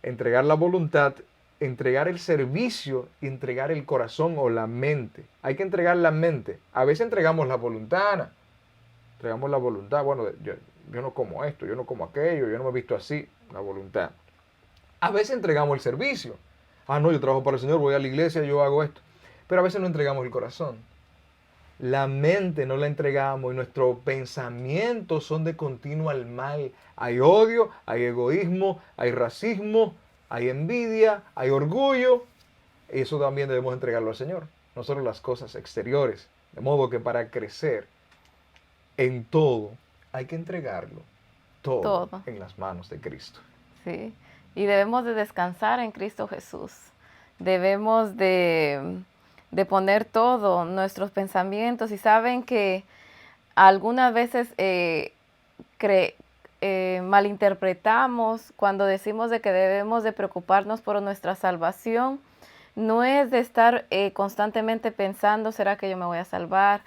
Entregar la voluntad, entregar el servicio y entregar el corazón o la mente. Hay que entregar la mente. A veces entregamos la voluntad, Ana. Entregamos la voluntad. Bueno, yo no como esto, yo no como aquello, yo no me he visto así. La voluntad. A veces entregamos el servicio. No, yo trabajo para el Señor, voy a la iglesia, yo hago esto. Pero a veces no entregamos el corazón. La mente no la entregamos y nuestros pensamientos son de continuo al mal. Hay odio, hay egoísmo, hay racismo, hay envidia, hay orgullo. Eso también debemos entregarlo al Señor, no solo las cosas exteriores. De modo que para crecer en todo hay que entregarlo todo en las manos de Cristo. Sí, y debemos de descansar en Cristo Jesús. Debemos de poner todo, nuestros pensamientos, y saben que algunas veces malinterpretamos cuando decimos de que debemos de preocuparnos por nuestra salvación. No es de estar constantemente pensando, ¿será que yo me voy a salvar?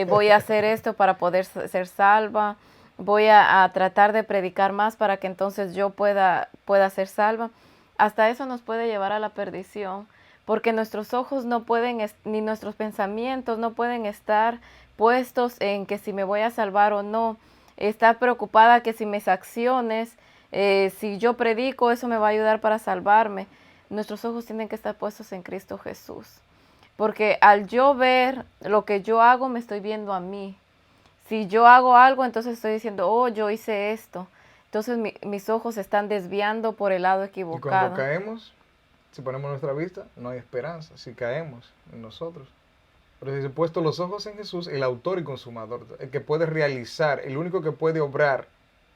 Voy a hacer esto para poder ser salva. Voy a tratar de predicar más para que entonces yo pueda ser salva. Hasta eso nos puede llevar a la perdición, porque nuestros ojos no pueden, ni nuestros pensamientos no pueden estar puestos en que si me voy a salvar o no. Estar preocupada que si mis acciones, si yo predico, eso me va a ayudar para salvarme. Nuestros ojos tienen que estar puestos en Cristo Jesús. Porque al yo ver lo que yo hago, me estoy viendo a mí. Si yo hago algo, entonces estoy diciendo, oh, yo hice esto. Entonces mis ojos se están desviando por el lado equivocado. Y cuando caemos, si ponemos nuestra vista, no hay esperanza. Si caemos en nosotros. Pero si se han puesto los ojos en Jesús, el autor y consumador, el que puede realizar, el único que puede obrar,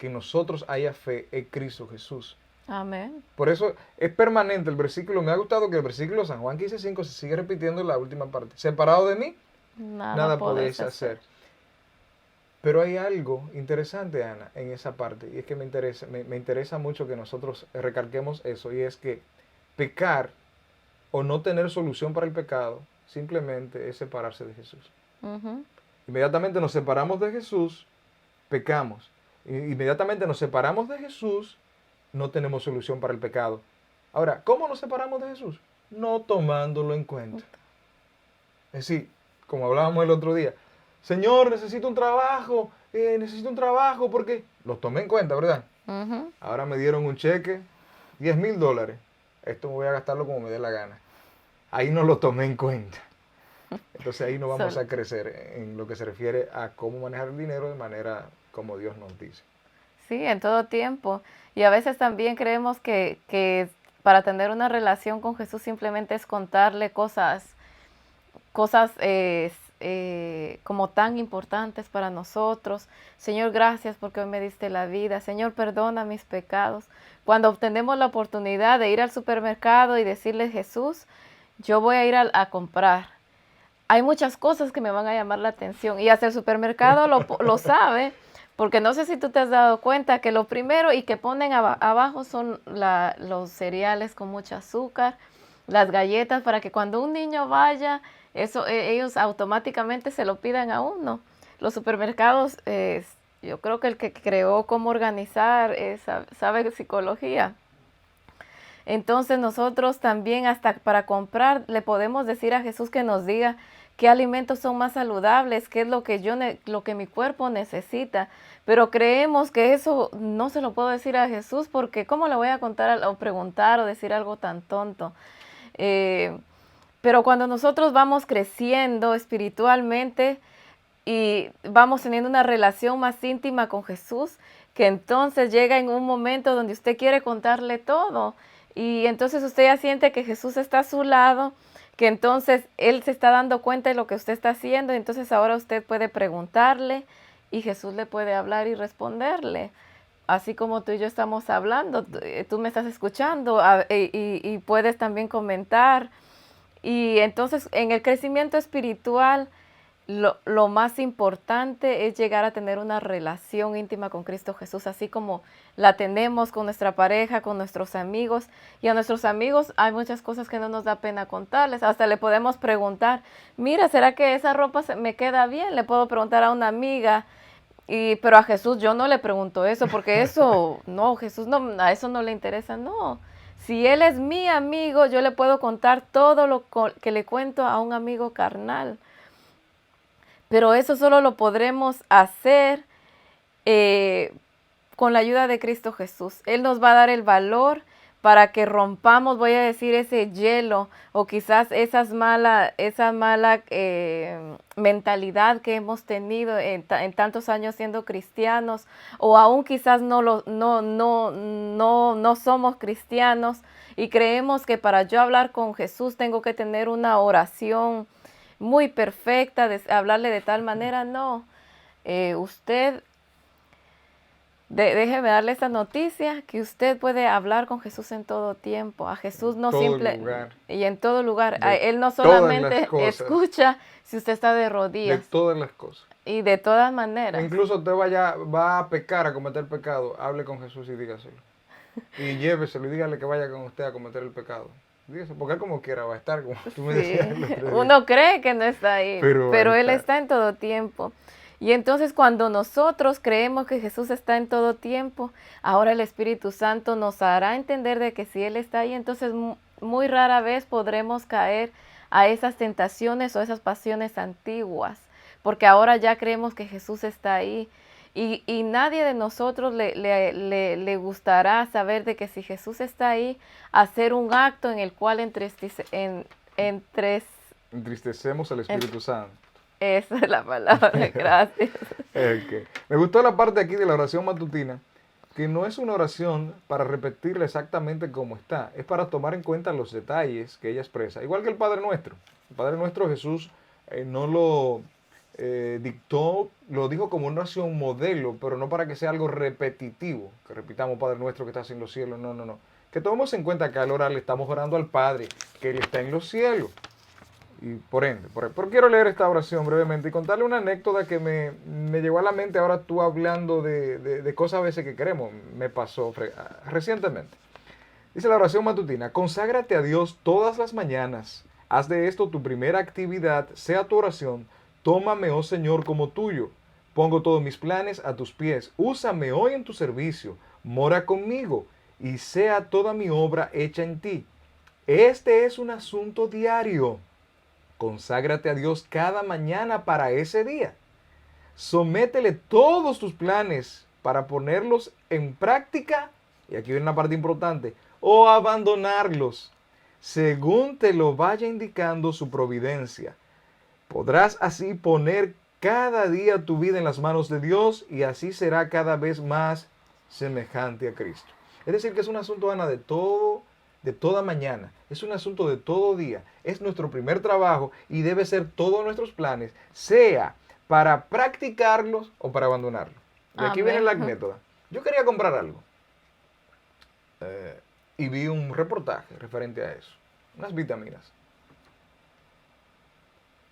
que nosotros haya fe en Cristo Jesús. Amén. Por eso es permanente el versículo. Me ha gustado que el versículo San Juan 15:5 se sigue repitiendo en la última parte. Separado de mí, nada podéis hacer. Pero hay algo interesante, Ana, en esa parte, y es que me interesa mucho que nosotros recalquemos eso, y es que pecar o no tener solución para el pecado simplemente es separarse de Jesús. Inmediatamente nos separamos de Jesús, pecamos. Inmediatamente nos separamos de Jesús, no tenemos solución para el pecado. Ahora, ¿cómo nos separamos de Jesús? No tomándolo en cuenta. Es decir, como hablábamos el otro día, Señor, necesito un trabajo porque lo tomé en cuenta, ¿verdad? Ahora me dieron un cheque, $10,000. Esto me voy a gastarlo como me dé la gana. Ahí no lo tomé en cuenta. Entonces ahí no vamos a crecer en lo que se refiere a cómo manejar el dinero de manera como Dios nos dice. Sí, en todo tiempo. Y a veces también creemos que para tener una relación con Jesús simplemente es contarle cosas como tan importantes para nosotros. Señor, gracias porque hoy me diste la vida. Señor, perdona mis pecados. Cuando obtenemos la oportunidad de ir al supermercado y decirle, Jesús, yo voy a ir a comprar. Hay muchas cosas que me van a llamar la atención y hasta el supermercado lo sabe, porque no sé si tú te has dado cuenta que lo primero y que ponen abajo son los cereales con mucho azúcar, las galletas, para que cuando un niño vaya, ellos automáticamente se lo pidan a uno. Los supermercados, yo creo que el que creó cómo organizar sabe psicología. Entonces nosotros también hasta para comprar le podemos decir a Jesús que nos diga qué alimentos son más saludables, qué es lo que mi cuerpo necesita. Pero creemos que eso no se lo puedo decir a Jesús porque ¿cómo le voy a contar o preguntar o decir algo tan tonto? Pero cuando nosotros vamos creciendo espiritualmente y vamos teniendo una relación más íntima con Jesús, que entonces llega en un momento donde usted quiere contarle todo. Y entonces usted ya siente que Jesús está a su lado, que entonces Él se está dando cuenta de lo que usted está haciendo, y entonces ahora usted puede preguntarle y Jesús le puede hablar y responderle. Así como tú y yo estamos hablando, tú me estás escuchando y puedes también comentar. Y entonces en el crecimiento espiritual, lo más importante es llegar a tener una relación íntima con Cristo Jesús, así como la tenemos con nuestra pareja, con nuestros amigos. Y a nuestros amigos hay muchas cosas que no nos da pena contarles. Hasta le podemos preguntar, mira, ¿será que esa ropa me queda bien? Le puedo preguntar a una amiga. Pero a Jesús yo no le pregunto eso, porque eso, no, Jesús no, a eso no le interesa, no. Si Él es mi amigo, yo le puedo contar todo lo que le cuento a un amigo carnal. Pero eso solo lo podremos hacer con la ayuda de Cristo Jesús. Él nos va a dar el valor para que rompamos, voy a decir, ese hielo o quizás esa mala mentalidad que hemos tenido en tantos años siendo cristianos, o aún quizás no somos cristianos y creemos que para yo hablar con Jesús tengo que tener una oración muy perfecta, hablarle de tal manera. No, usted, déjeme darle esta noticia, que usted puede hablar con Jesús en todo tiempo. A Jesús no y en todo lugar. Él no solamente escucha si usted está de rodillas. De todas las cosas. Y de todas maneras. Incluso usted va a pecar, a cometer pecado, hable con Jesús y dígaselo. Y lléveselo y dígale que vaya con usted a cometer el pecado. Dígase, porque él como quiera va a estar, como tú me decías. Uno cree que no está ahí, pero Él está en todo tiempo. Y entonces cuando nosotros creemos que Jesús está en todo tiempo, ahora el Espíritu Santo nos hará entender de que si Él está ahí, entonces muy rara vez podremos caer a esas tentaciones o esas pasiones antiguas, porque ahora ya creemos que Jesús está ahí. Y nadie de nosotros le gustará saber de que si Jesús está ahí, hacer un acto en el cual entristecemos al Espíritu Santo. Esa es la palabra, gracias. Okay. Me gustó la parte aquí de la oración matutina, que no es una oración para repetirla exactamente como está, es para tomar en cuenta los detalles que ella expresa. Igual que el Padre Nuestro. El Padre Nuestro Jesús no lo dictó, lo dijo como una oración modelo, pero no para que sea algo repetitivo, que repitamos Padre nuestro que estás en los cielos, no, no, no. Que tomemos en cuenta que al orar le estamos orando al Padre, que Él está en los cielos. Y por ende, pero quiero leer esta oración brevemente y contarle una anécdota que me llegó a la mente ahora tú hablando de cosas a veces que queremos. Me pasó recientemente. Dice la oración matutina: conságrate a Dios todas las mañanas. Haz de esto tu primera actividad, sea tu oración. Tómame, oh Señor, como tuyo. Pongo todos mis planes a tus pies. Úsame hoy en tu servicio. Mora conmigo y sea toda mi obra hecha en ti. Este es un asunto diario. Conságrate a Dios cada mañana para ese día. Sométele todos tus planes para ponerlos en práctica, y aquí viene una parte importante, o abandonarlos, según te lo vaya indicando su providencia. Podrás así poner cada día tu vida en las manos de Dios y así será cada vez más semejante a Cristo. Es decir, que es un asunto, Ana, de toda mañana. Es un asunto de todo día. Es nuestro primer trabajo y debe ser todos nuestros planes, sea para practicarlos o para abandonarlos. De aquí viene la anécdota. Yo quería comprar algo y vi un reportaje referente a eso. Unas vitaminas.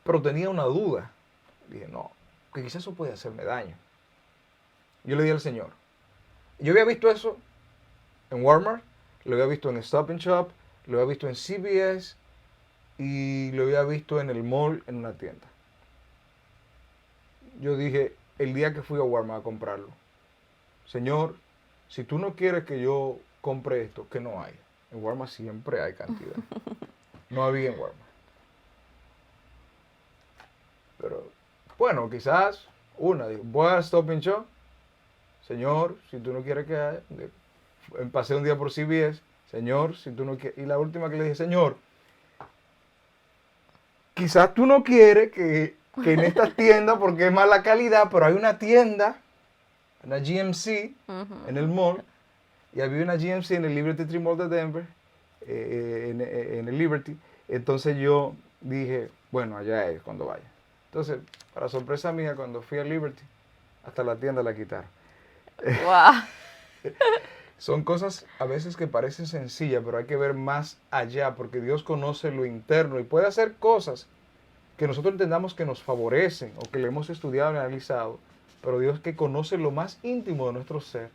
Pero tenía una duda. Dije, no, que quizás eso puede hacerme daño. Yo le di al Señor. Yo había visto eso en Walmart, lo había visto en Stop and Shop, lo había visto en CVS y lo había visto en el mall, en una tienda. Yo dije, el día que fui a Walmart a comprarlo, Señor, si tú no quieres que yo compre esto, que no hay. En Walmart siempre hay cantidad. No había en Walmart. Pero, bueno, quizás voy a Stop and Shop. Señor, si tú no quieres que haya, pasé un día por CVS, Señor, si tú no quieres, y la última que le dije, Señor, quizás tú no quieres que en esta tienda, porque es mala calidad, pero hay una tienda, una GMC, en el mall, y había una GMC en el Liberty Tree Mall de Denver, en el Liberty. Entonces yo dije, bueno, allá es cuando vaya. Entonces, para sorpresa mía, cuando fui a Liberty, hasta la tienda la quitaron. Wow. Son cosas a veces que parecen sencillas, pero hay que ver más allá, porque Dios conoce lo interno y puede hacer cosas que nosotros entendamos que nos favorecen o que le hemos estudiado y analizado, pero Dios, que conoce lo más íntimo de nuestro ser,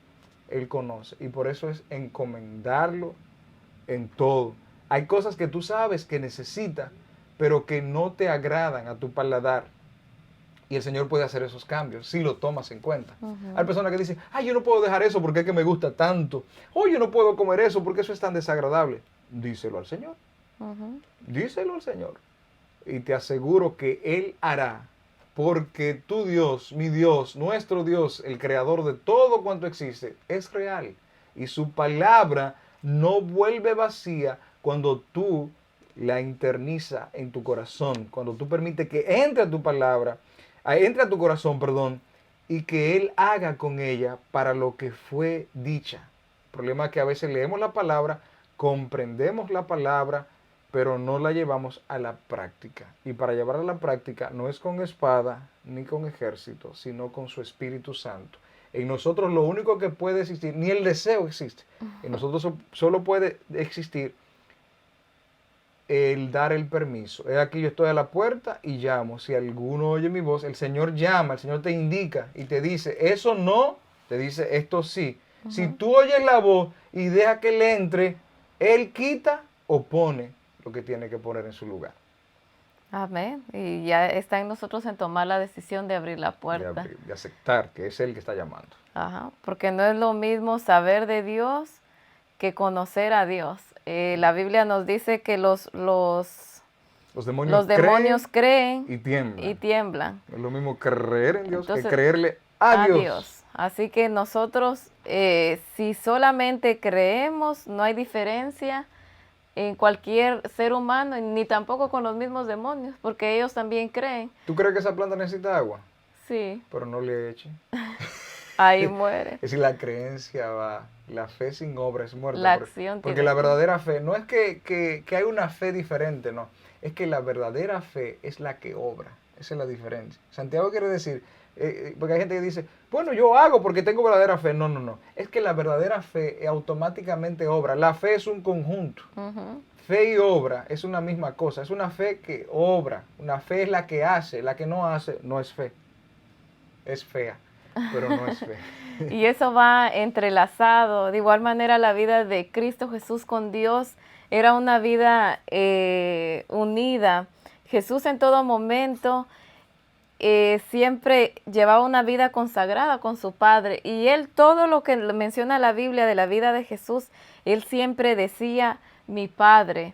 Él conoce, y por eso es encomendarlo en todo. Hay cosas que tú sabes que necesitas, pero que no te agradan a tu paladar. Y el Señor puede hacer esos cambios si lo tomas en cuenta. Hay personas que dicen, yo no puedo dejar eso porque es que me gusta tanto. Yo no puedo comer eso porque eso es tan desagradable. Díselo al Señor. Díselo al Señor. Y te aseguro que Él hará. Porque tu Dios, mi Dios, nuestro Dios, el creador de todo cuanto existe, es real. Y su palabra no vuelve vacía cuando tú la interniza en tu corazón. Cuando tú permites que entre a tu palabra, entre a tu corazón, y que Él haga con ella para lo que fue dicha. El problema es que a veces leemos la palabra, comprendemos la palabra, pero no la llevamos a la práctica. Y para llevarla a la práctica no es con espada ni con ejército, sino con su Espíritu Santo. En nosotros lo único que puede existir, ni el deseo existe, en nosotros solo puede existir el dar el permiso. Es aquí, yo estoy a la puerta y llamo. Si alguno oye mi voz, el Señor llama, el Señor te indica y te dice, eso no, te dice, esto sí. Si tú oyes la voz y deja que le entre, Él quita o pone lo que tiene que poner en su lugar. Amén. Y ya está en nosotros en tomar la decisión de abrir la puerta. De aceptar que es Él que está llamando. Porque no es lo mismo saber de Dios que conocer a Dios. La Biblia nos dice que los demonios creen y tiemblan. Es lo mismo creer en Dios. Entonces, que creerle a Dios. Así que nosotros, si solamente creemos, no hay diferencia en cualquier ser humano, ni tampoco con los mismos demonios, porque ellos también creen. ¿Tú crees que esa planta necesita agua? Sí. Pero no le echen. Ahí muere. Es decir, la creencia va, la fe sin obra es muerta. La acción porque la verdadera fe, no es que hay una fe diferente, no. Es que la verdadera fe es la que obra. Esa es la diferencia. Santiago quiere decir, porque hay gente que dice, bueno, yo hago porque tengo verdadera fe. No, no, no. Es que la verdadera fe automáticamente obra. La fe es un conjunto. Ujú. Fe y obra es una misma cosa. Es una fe que obra. Una fe es la que hace. La que no hace no es fe. Es fea, pero no es fe. Y eso va entrelazado. De igual manera, la vida de Cristo Jesús con Dios era una vida unida. Jesús en todo momento siempre llevaba una vida consagrada con su Padre. Y él, todo lo que menciona la Biblia de la vida de Jesús, él siempre decía, mi Padre.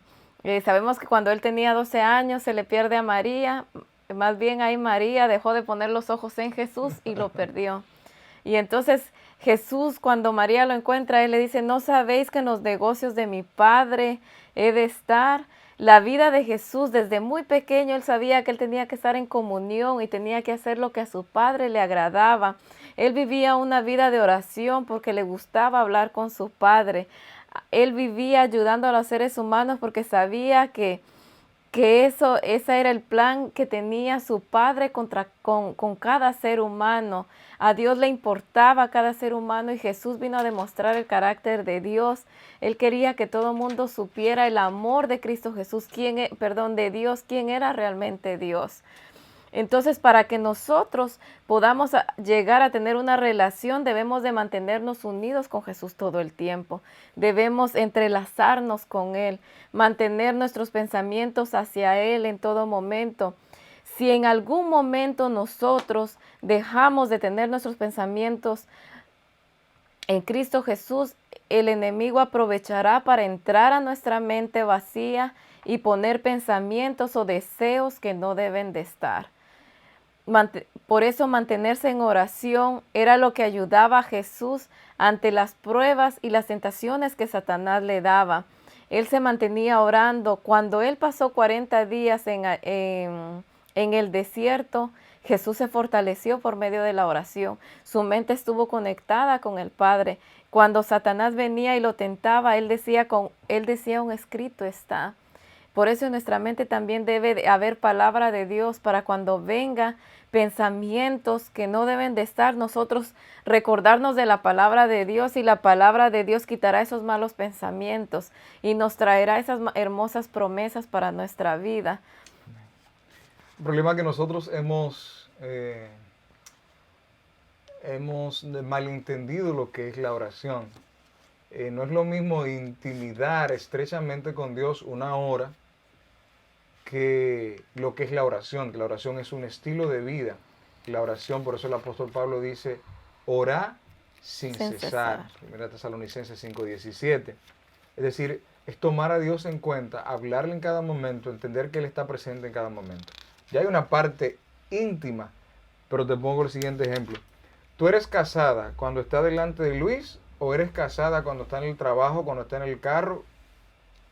Sabemos que cuando él tenía 12 años se le pierde a María. Más bien ahí María dejó de poner los ojos en Jesús y lo perdió. Y entonces Jesús, cuando María lo encuentra, él le dice, ¿no sabéis que en los negocios de mi Padre he de estar? La vida de Jesús, desde muy pequeño, él sabía que él tenía que estar en comunión y tenía que hacer lo que a su Padre le agradaba. Él vivía una vida de oración porque le gustaba hablar con su Padre. Él vivía ayudando a los seres humanos porque sabía que ese era el plan que tenía su Padre con cada ser humano. A Dios le importaba cada ser humano y Jesús vino a demostrar el carácter de Dios. Él quería que todo el mundo supiera el amor de Cristo Jesús, de Dios, quién era realmente Dios. Entonces, para que nosotros podamos llegar a tener una relación, debemos de mantenernos unidos con Jesús todo el tiempo. Debemos entrelazarnos con Él, mantener nuestros pensamientos hacia Él en todo momento. Si en algún momento nosotros dejamos de tener nuestros pensamientos en Cristo Jesús, el enemigo aprovechará para entrar a nuestra mente vacía y poner pensamientos o deseos que no deben de estar. Por eso mantenerse en oración era lo que ayudaba a Jesús ante las pruebas y las tentaciones que Satanás le daba. Él se mantenía orando. Cuando él pasó 40 días en el desierto, Jesús se fortaleció por medio de la oración. Su mente estuvo conectada con el Padre. Cuando Satanás venía y lo tentaba, él decía un escrito está. Por eso en nuestra mente también debe de haber palabra de Dios para cuando venga pensamientos que no deben de estar, nosotros recordarnos de la palabra de Dios y la palabra de Dios quitará esos malos pensamientos y nos traerá esas hermosas promesas para nuestra vida. El problema es que nosotros hemos malentendido lo que es la oración. No es lo mismo intimidar estrechamente con Dios una hora que lo que es la oración, que la oración es un estilo de vida. La oración, por eso el apóstol Pablo dice, orá sin cesar. 1 Tesalonicenses 5:17. Es decir, es tomar a Dios en cuenta, hablarle en cada momento, entender que Él está presente en cada momento. Ya hay una parte íntima, pero te pongo el siguiente ejemplo. ¿Tú eres casada cuando está delante de Luis o eres casada cuando está en el trabajo, cuando está en el carro?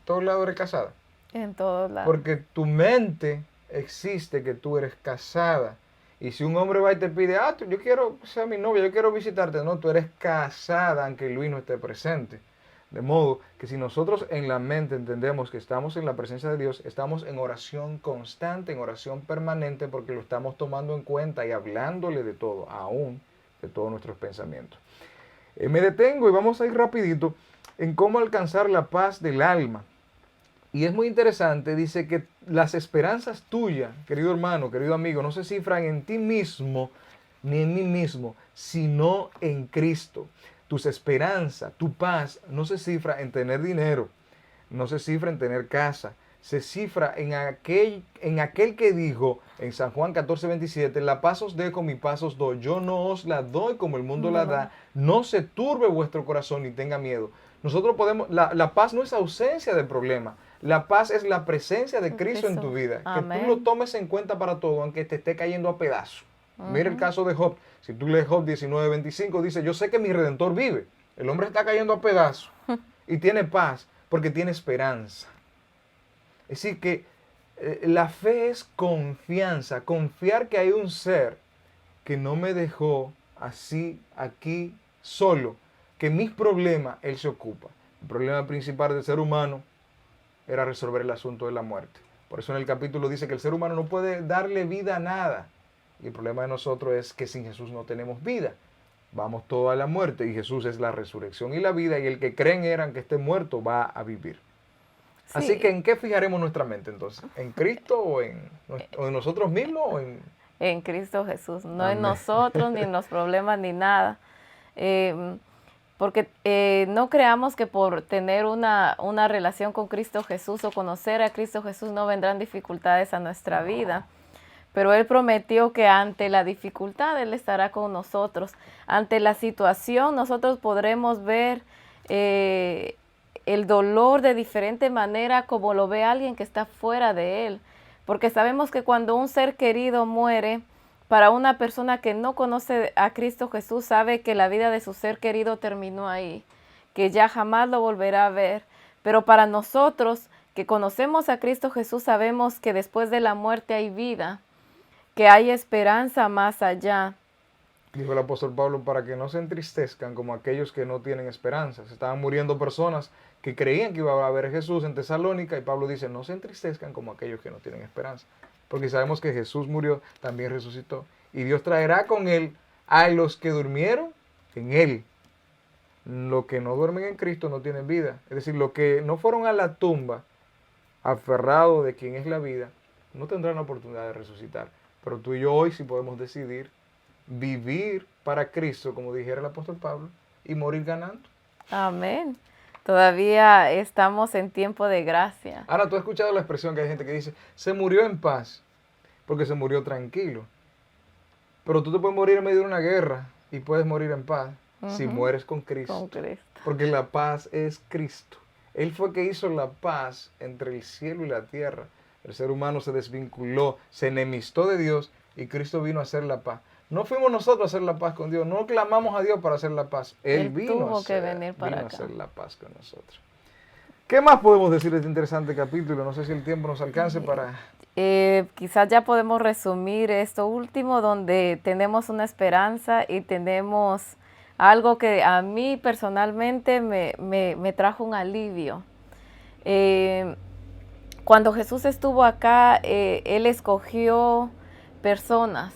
¿Todos lados eres casada? En todos lados. Porque tu mente existe que tú eres casada. Y si un hombre va y te pide, yo quiero ser mi novia, yo quiero visitarte. No, tú eres casada aunque Luis no esté presente. De modo que si nosotros en la mente entendemos que estamos en la presencia de Dios, estamos en oración constante, en oración permanente, porque lo estamos tomando en cuenta y hablándole de todo, aún de todos nuestros pensamientos. Me detengo y vamos a ir rapidito en cómo alcanzar la paz del alma. Y es muy interesante, dice que las esperanzas tuyas, querido hermano, querido amigo, no se cifran en ti mismo ni en mí mismo, sino en Cristo. Tus esperanzas, tu paz, no se cifra en tener dinero, no se cifra en tener casa, se cifra en aquel que dijo en San Juan 14:27, la paz os dejo, mi paz os doy, yo no os la doy como el mundo la da, no se turbe vuestro corazón ni tenga miedo. Nosotros podemos, la paz no es ausencia de problema, la paz es la presencia de Cristo en tu vida, Amén. que tú lo tomes en cuenta para todo, aunque te esté cayendo a pedazos. Mira el caso de Job, si tú lees Job 19:25, dice, yo sé que mi Redentor vive, el hombre está cayendo a pedazos y tiene paz porque tiene esperanza. Es decir, que la fe es confianza, confiar que hay un ser que no me dejó así, aquí, solo, que mis problemas Él se ocupa. El problema principal del ser humano era resolver el asunto de la muerte. Por eso en el capítulo dice que el ser humano no puede darle vida a nada. Y el problema de nosotros es que sin Jesús no tenemos vida. Vamos todos a la muerte y Jesús es la resurrección y la vida, y el que creen eran que esté muerto va a vivir. Así que Sí, ¿en qué fijaremos nuestra mente entonces? ¿En Cristo o en nosotros mismos o en...? en Cristo Jesús, no en Amén. nosotros, ni en los problemas, ni nada. Eh, Porque no creamos que por tener una relación con Cristo Jesús o conocer a Cristo Jesús no vendrán dificultades a nuestra vida. Pero Él prometió que ante la dificultad Él estará con nosotros. Ante la situación nosotros podremos ver el dolor de diferente manera como lo ve alguien que está fuera de Él. Porque sabemos que cuando un ser querido muere, para una persona que no conoce a Cristo Jesús, sabe que la vida de su ser querido terminó ahí, que ya jamás lo volverá a ver. Pero para nosotros que conocemos a Cristo Jesús, sabemos que después de la muerte hay vida, que hay esperanza más allá. Dijo el apóstol Pablo, para que no se entristezcan como aquellos que no tienen esperanza. Se estaban muriendo personas que creían que iba a haber Jesús en Tesalónica, y Pablo dice, no se entristezcan como aquellos que no tienen esperanza. Porque sabemos que Jesús murió, también resucitó. Y Dios traerá con Él a los que durmieron en Él. Los que no duermen en Cristo no tienen vida. Es decir, los que no fueron a la tumba aferrados de quien es la vida, no tendrán la oportunidad de resucitar. Pero tú y yo hoy sí podemos decidir vivir para Cristo, como dijera el apóstol Pablo, y morir ganando. Amén. Todavía estamos en tiempo de gracia. Ahora, tú has escuchado la expresión que hay gente que dice, se murió en paz, porque se murió tranquilo. Pero tú te puedes morir en medio de una guerra y puedes morir en paz si mueres con Cristo. Con Cristo. Porque la paz es Cristo. Él fue que hizo la paz entre el cielo y la tierra. El ser humano se desvinculó, se enemistó de Dios, y Cristo vino a hacer la paz. No fuimos nosotros a hacer la paz con Dios, no clamamos a Dios para hacer la paz. Él vino tuvo a que venir para vino a acá. hacer la paz con nosotros. ¿Qué más podemos decir de este interesante capítulo? No sé si el tiempo nos alcance para... Quizás ya podemos resumir esto último, donde tenemos una esperanza y tenemos algo que a mí personalmente me trajo un alivio. Cuando Jesús estuvo acá, Él escogió personas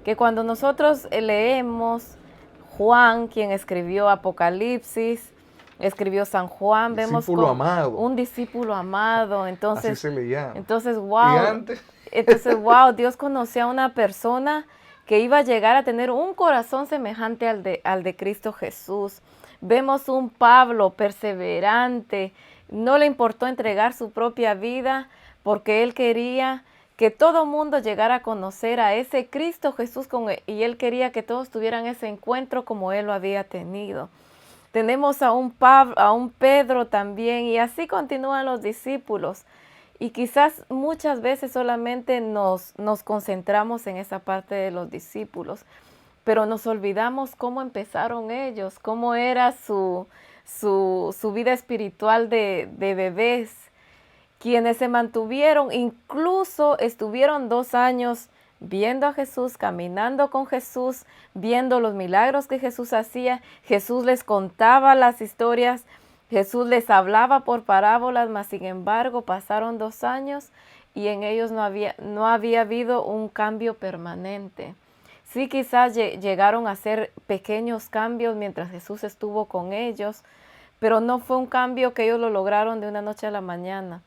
que cuando nosotros leemos Juan, quien escribió Apocalipsis, escribió San Juan, vemos Discípulo amado. un discípulo amado. Así Entonces, se le llama. entonces, Y wow, antes, Dios conocía a una persona que iba a llegar a tener un corazón semejante al de Cristo Jesús. Vemos un Pablo perseverante, no le importó entregar su propia vida porque él quería que todo mundo llegara a conocer a ese Cristo Jesús y él quería que todos tuvieran ese encuentro como él lo había tenido. Tenemos a un Pablo, a un Pedro también, y así continúan los discípulos. Y quizás muchas veces solamente nos concentramos en esa parte de los discípulos, pero nos olvidamos cómo empezaron ellos, cómo era su vida espiritual de bebés, quienes se mantuvieron, incluso estuvieron 2 años viendo a Jesús, caminando con Jesús, viendo los milagros que Jesús hacía. Jesús les contaba las historias, Jesús les hablaba por parábolas, mas sin embargo pasaron 2 años y en ellos no había habido un cambio permanente. Sí, quizás llegaron a hacer pequeños cambios mientras Jesús estuvo con ellos, pero no fue un cambio que ellos lo lograron de una noche a la mañana.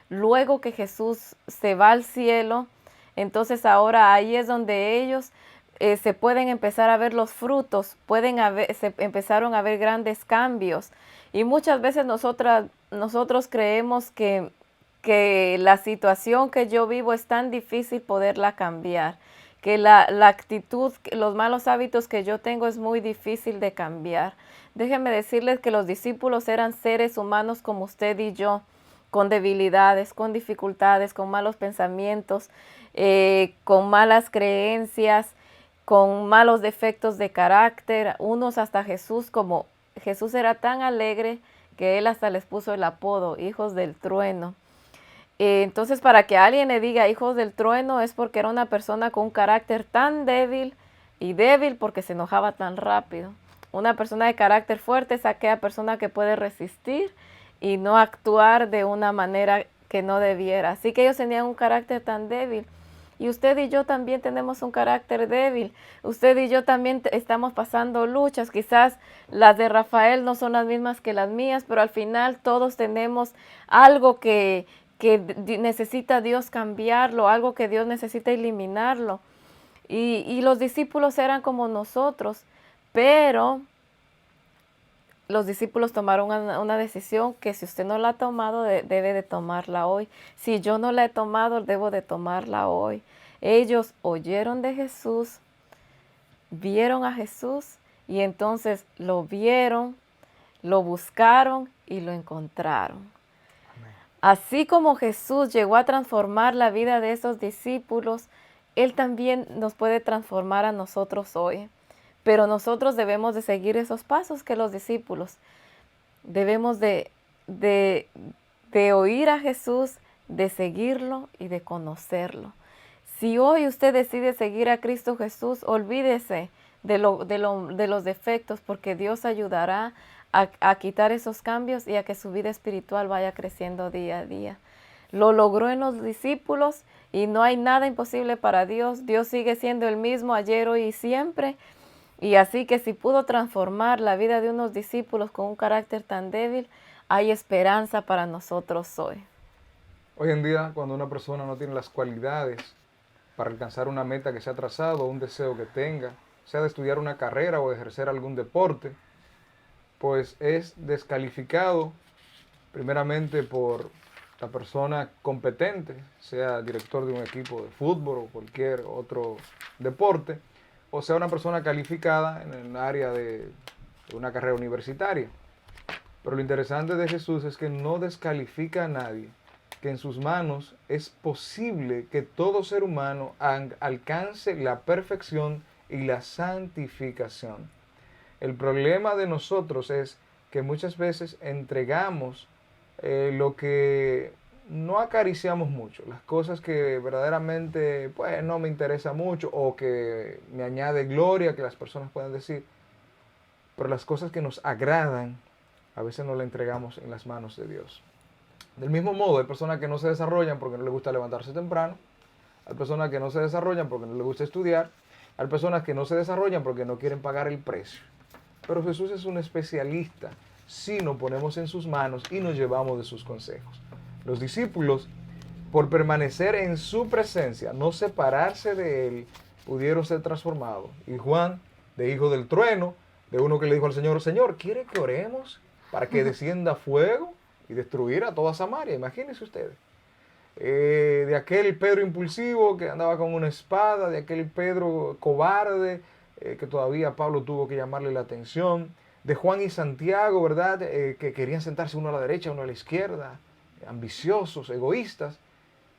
Luego que Jesús se va al cielo, entonces ahora ahí es donde ellos se pueden empezar a ver los frutos, se empezaron a ver grandes cambios. Y muchas veces nosotros creemos que la situación que yo vivo es tan difícil poderla cambiar, que la actitud, los malos hábitos que yo tengo es muy difícil de cambiar. Déjenme decirles que los discípulos eran seres humanos como usted y yo, con debilidades, con dificultades, con malos pensamientos, con malas creencias, con malos defectos de carácter. Unos hasta Jesús, como Jesús era tan alegre que él hasta les puso el apodo, hijos del trueno. Entonces, para que alguien le diga hijos del trueno es porque era una persona con un carácter tan débil, y débil porque se enojaba tan rápido. Una persona de carácter fuerte es aquella persona que puede resistir y no actuar de una manera que no debiera. Así que ellos tenían un carácter tan débil. Y usted y yo también tenemos un carácter débil. Usted y yo también estamos pasando luchas. Quizás las de Rafael no son las mismas que las mías, pero al final todos tenemos algo que necesita Dios cambiarlo, algo que Dios necesita eliminarlo. Y los discípulos eran como nosotros, pero los discípulos tomaron una decisión que si usted no la ha tomado, debe de tomarla hoy. Si yo no la he tomado, debo de tomarla hoy. Ellos oyeron de Jesús, vieron a Jesús y entonces lo vieron, lo buscaron y lo encontraron. Amén. Así como Jesús llegó a transformar la vida de esos discípulos, Él también nos puede transformar a nosotros hoy. Pero nosotros debemos de seguir esos pasos que los discípulos. Debemos de oír a Jesús, de seguirlo y de conocerlo. Si hoy usted decide seguir a Cristo Jesús, olvídese de los defectos, porque Dios ayudará a quitar esos cambios y a que su vida espiritual vaya creciendo día a día. Lo logró en los discípulos y no hay nada imposible para Dios. Dios sigue siendo el mismo ayer, hoy y siempre. Y así que si pudo transformar la vida de unos discípulos con un carácter tan débil, hay esperanza para nosotros hoy. Hoy en día, cuando una persona no tiene las cualidades para alcanzar una meta que se ha trazado, un deseo que tenga, sea de estudiar una carrera o de ejercer algún deporte, pues es descalificado primeramente por la persona competente, sea director de un equipo de fútbol o cualquier otro deporte, o sea una persona calificada en el área de una carrera universitaria. Pero lo interesante de Jesús es que no descalifica a nadie, que en sus manos es posible que todo ser humano alcance la perfección y la santificación. El problema de nosotros es que muchas veces entregamos lo que no acariciamos mucho, las cosas que verdaderamente pues, no me interesa mucho o que me añade gloria, que las personas pueden decir, pero las cosas que nos agradan a veces no las entregamos en las manos de Dios. Del mismo modo, hay personas que no se desarrollan porque no les gusta levantarse temprano, hay personas que no se desarrollan porque no les gusta estudiar, hay personas que no se desarrollan porque no quieren pagar el precio. Pero Jesús es un especialista si nos ponemos en sus manos y nos llevamos de sus consejos. Los discípulos, por permanecer en su presencia, no separarse de él, pudieron ser transformados. Y Juan, de hijo del trueno, de uno que le dijo al Señor, Señor, ¿quiere que oremos para que descienda fuego y destruir a toda Samaria? Imagínense ustedes. De aquel Pedro impulsivo que andaba con una espada, de aquel Pedro cobarde, que todavía Pablo tuvo que llamarle la atención, de Juan y Santiago, ¿verdad? Que querían sentarse uno a la derecha, uno a la izquierda, ambiciosos, egoístas,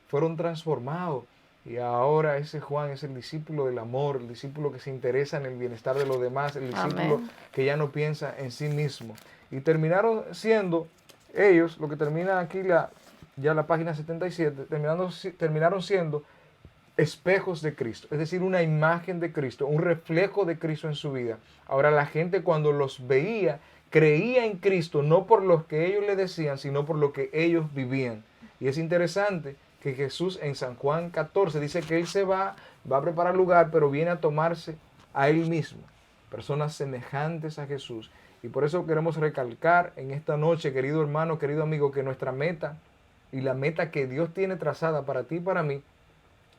fueron transformados. Y ahora ese Juan es el discípulo del amor, el discípulo que se interesa en el bienestar de los demás, el discípulo Amén. que ya no piensa en sí mismo. Y terminaron siendo ellos, lo que termina aquí ya la página 77, terminaron siendo espejos de Cristo, es decir, una imagen de Cristo, un reflejo de Cristo en su vida. Ahora la gente cuando los veía, creía en Cristo, no por lo que ellos le decían, sino por lo que ellos vivían. Y es interesante que Jesús en San Juan 14 dice que Él se va a preparar lugar, pero viene a tomarse a Él mismo, personas semejantes a Jesús. Y por eso queremos recalcar en esta noche, querido hermano, querido amigo, que nuestra meta y la meta que Dios tiene trazada para ti y para mí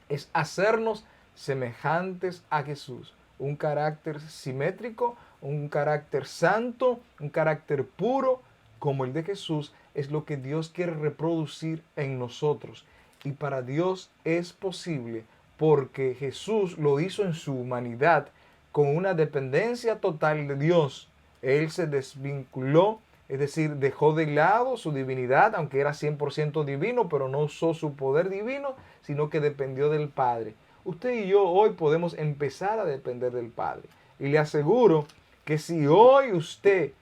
es hacernos semejantes a Jesús. Un carácter simétrico, un carácter santo, un carácter puro como el de Jesús es lo que Dios quiere reproducir en nosotros. Y para Dios es posible porque Jesús lo hizo en su humanidad con una dependencia total de Dios. Él se desvinculó, es decir, dejó de lado su divinidad, aunque era 100% divino, pero no usó su poder divino, sino que dependió del Padre. Usted y yo hoy podemos empezar a depender del Padre. Y le aseguro que si hoy usted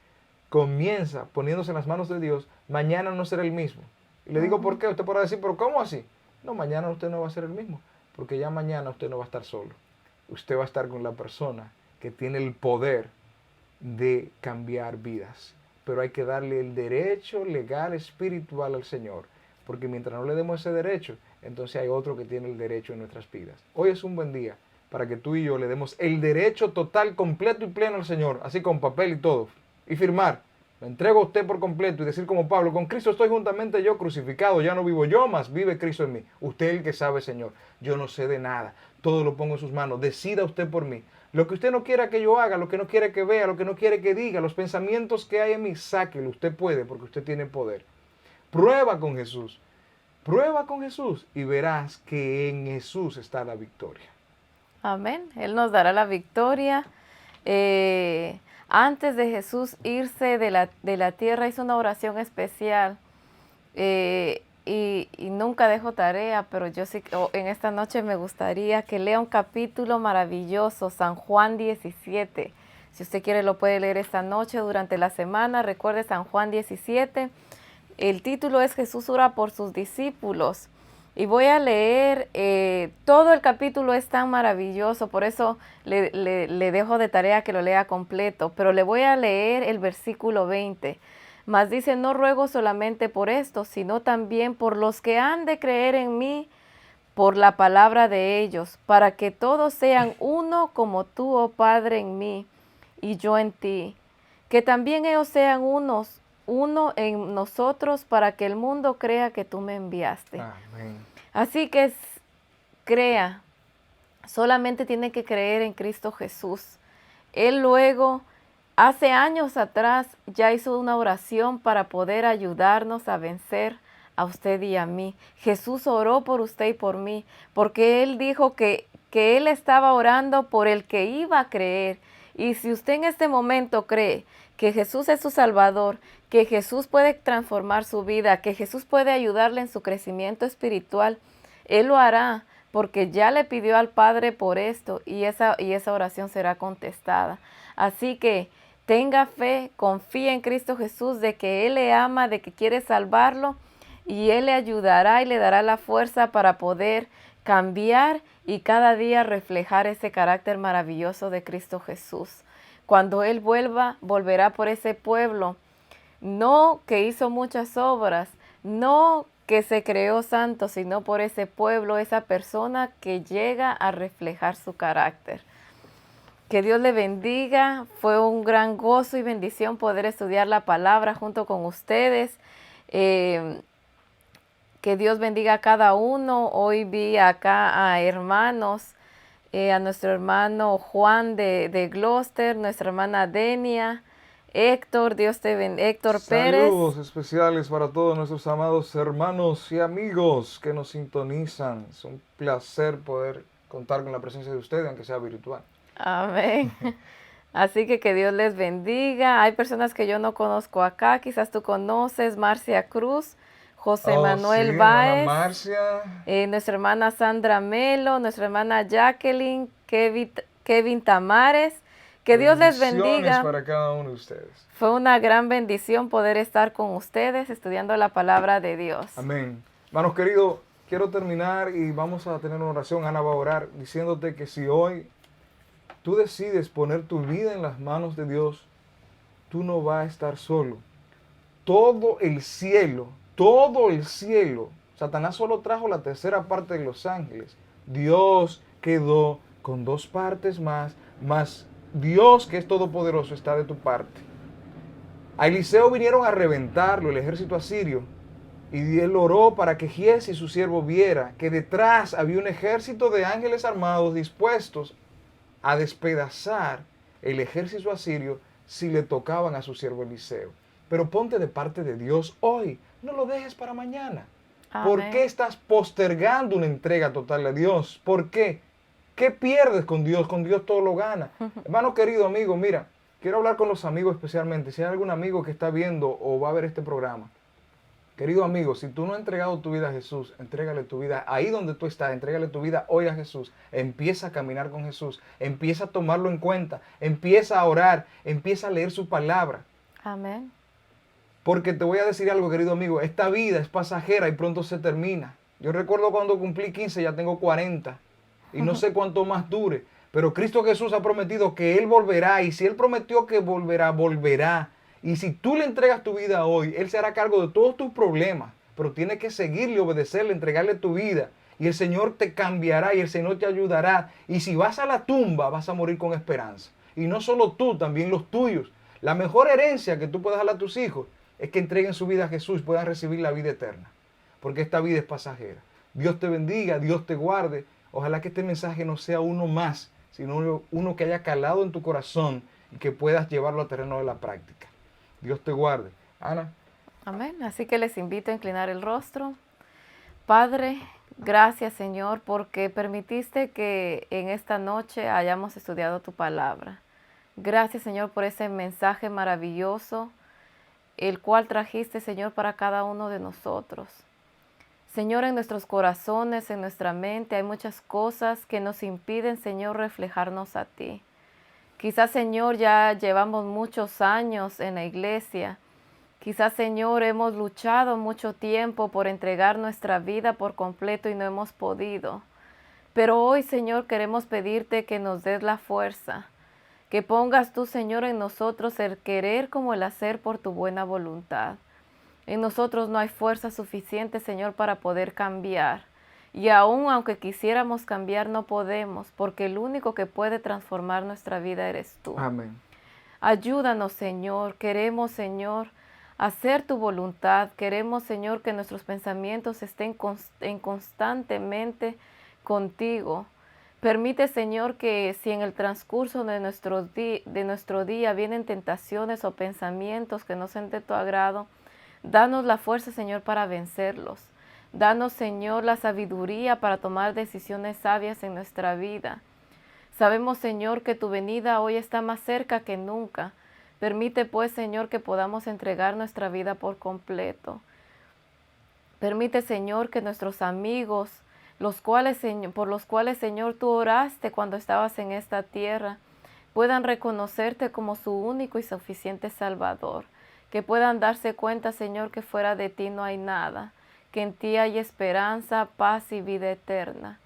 comienza poniéndose en las manos de Dios, mañana no será el mismo. Y le digo por qué. Usted podrá decir, pero ¿cómo así? No, mañana usted no va a ser el mismo, porque ya mañana usted no va a estar solo. Usted va a estar con la persona que tiene el poder de cambiar vidas. Pero hay que darle el derecho legal espiritual al Señor porque mientras no le demos ese derecho, entonces hay otro que tiene el derecho en nuestras vidas. Hoy es un buen día para que tú y yo le demos el derecho total, completo y pleno al Señor, así con papel y todo, y firmar. Me entrego a usted por completo y decir como Pablo, con Cristo estoy juntamente yo crucificado, ya no vivo yo, mas vive Cristo en mí. Usted es el que sabe, Señor, yo no sé de nada, todo lo pongo en sus manos, decida usted por mí. Lo que usted no quiera que yo haga, lo que no quiere que vea, lo que no quiere que diga, los pensamientos que hay en mí, sáquelo, usted puede porque usted tiene poder. Prueba con Jesús y verás que en Jesús está la victoria. Amén. Él nos dará la victoria. Antes de Jesús irse de la tierra, hizo una oración especial. Y nunca dejo tarea, pero yo sí, en esta noche me gustaría que lea un capítulo maravilloso, San Juan 17. Si usted quiere lo puede leer esta noche durante la semana. Recuerde San Juan 17. El título es Jesús ora por sus discípulos. Y voy a leer, todo el capítulo es tan maravilloso, por eso le dejo de tarea que lo lea completo, pero le voy a leer el versículo 20. Mas dice, no ruego solamente por esto, sino también por los que han de creer en mí, por la palabra de ellos, para que todos sean uno como tú, oh Padre, en mí y yo en ti, que también ellos sean uno en nosotros, para que el mundo crea que tú me enviaste. Amén. Así que crea, solamente tiene que creer en Cristo Jesús. Él luego, hace años atrás, ya hizo una oración para poder ayudarnos a vencer a usted y a mí. Jesús oró por usted y por mí, porque Él dijo que Él estaba orando por el que iba a creer. Y si usted en este momento cree que Jesús es su Salvador, que Jesús puede transformar su vida, que Jesús puede ayudarle en su crecimiento espiritual, Él lo hará, porque ya le pidió al Padre por esto y esa oración será contestada. Así que tenga fe, confía en Cristo Jesús de que Él le ama, de que quiere salvarlo y Él le ayudará y le dará la fuerza para poder cambiar y cada día reflejar ese carácter maravilloso de Cristo Jesús. Cuando Él vuelva, volverá por ese pueblo, no que hizo muchas obras, no que se creó santo, sino por ese pueblo, esa persona que llega a reflejar su carácter. Que Dios le bendiga, fue un gran gozo y bendición poder estudiar la palabra junto con ustedes. Que Dios bendiga a cada uno. Hoy vi acá a hermanos, a nuestro hermano Juan de Gloucester, nuestra hermana Denia, Héctor, Dios te bendiga, Héctor Pérez. Saludos especiales para todos nuestros amados hermanos y amigos que nos sintonizan. Es un placer poder contar con la presencia de ustedes, aunque sea virtual. Amén. Así que Dios les bendiga. Hay personas que yo no conozco acá, quizás tú conoces, Marcia Cruz, José Manuel sí, Báez, Marcia. Nuestra hermana Sandra Melo, nuestra hermana Jacqueline, Kevin Tamares. Que Dios les bendiga. Para cada uno de ustedes. Fue una gran bendición poder estar con ustedes estudiando la palabra de Dios. Amén. Hermanos queridos, quiero terminar y vamos a tener una oración. Ana va a orar diciéndote que si hoy tú decides poner tu vida en las manos de Dios, tú no vas a estar solo. Todo el cielo, Satanás solo trajo la tercera parte de los ángeles. Dios quedó con dos partes más Dios, que es todopoderoso, está de tu parte. A Eliseo vinieron a reventarlo, el ejército asirio, y él oró para que Giezi, su siervo, viera que detrás había un ejército de ángeles armados dispuestos a despedazar el ejército asirio si le tocaban a su siervo Eliseo. Pero ponte de parte de Dios hoy, no lo dejes para mañana. Amén. ¿Por qué estás postergando una entrega total a Dios? ¿Por qué? ¿Qué pierdes con Dios? Con Dios todo lo gana. Hermano querido amigo, mira, quiero hablar con los amigos especialmente. Si hay algún amigo que está viendo o va a ver este programa, querido amigo, si tú no has entregado tu vida a Jesús, entrégale tu vida ahí donde tú estás, entrégale tu vida hoy a Jesús. Empieza a caminar con Jesús, empieza a tomarlo en cuenta, empieza a orar, empieza a leer su palabra. Amén. Porque te voy a decir algo, querido amigo, esta vida es pasajera y pronto se termina. Yo recuerdo cuando cumplí 15, ya tengo 40 y no sé cuánto más dure. Pero Cristo Jesús ha prometido que Él volverá, y si Él prometió que volverá, volverá. Y si tú le entregas tu vida hoy, Él se hará cargo de todos tus problemas, pero tienes que seguirle, obedecerle, entregarle tu vida. Y el Señor te cambiará y el Señor te ayudará. Y si vas a la tumba, vas a morir con esperanza. Y no solo tú, también los tuyos. La mejor herencia que tú puedas darle a tus hijos es que entreguen su vida a Jesús, puedan recibir la vida eterna. Porque esta vida es pasajera. Dios te bendiga, Dios te guarde. Ojalá que este mensaje no sea uno más, sino uno que haya calado en tu corazón y que puedas llevarlo al terreno de la práctica. Dios te guarde. Ana. Amén. Así que les invito a inclinar el rostro. Padre, gracias Señor porque permitiste que en esta noche hayamos estudiado tu palabra. Gracias Señor por ese mensaje maravilloso, el cual trajiste Señor para cada uno de nosotros. Señor, en nuestros corazones, en nuestra mente hay muchas cosas que nos impiden Señor reflejarnos a ti. Quizás Señor ya llevamos muchos años en la iglesia. Quizás, Señor, hemos luchado mucho tiempo por entregar nuestra vida por completo y no hemos podido. Pero hoy, Señor, queremos pedirte que nos des la fuerza, que pongas tú, Señor, en nosotros el querer como el hacer por tu buena voluntad. En nosotros no hay fuerza suficiente, Señor, para poder cambiar. Y aún aunque quisiéramos cambiar, no podemos, porque el único que puede transformar nuestra vida eres tú. Amén. Ayúdanos, Señor. Queremos, Señor, hacer tu voluntad. Queremos, Señor, que nuestros pensamientos estén constantemente contigo. Permite, Señor, que si en el transcurso de nuestro día vienen tentaciones o pensamientos que no sean de tu agrado, danos la fuerza, Señor, para vencerlos. Danos, Señor, la sabiduría para tomar decisiones sabias en nuestra vida. Sabemos, Señor, que tu venida hoy está más cerca que nunca. Permite, pues, Señor, que podamos entregar nuestra vida por completo. Permite, Señor, que nuestros amigos, por los cuales, Señor, tú oraste cuando estabas en esta tierra, puedan reconocerte como su único y suficiente Salvador. Que puedan darse cuenta, Señor, que fuera de ti no hay nada, que en ti hay esperanza, paz y vida eterna.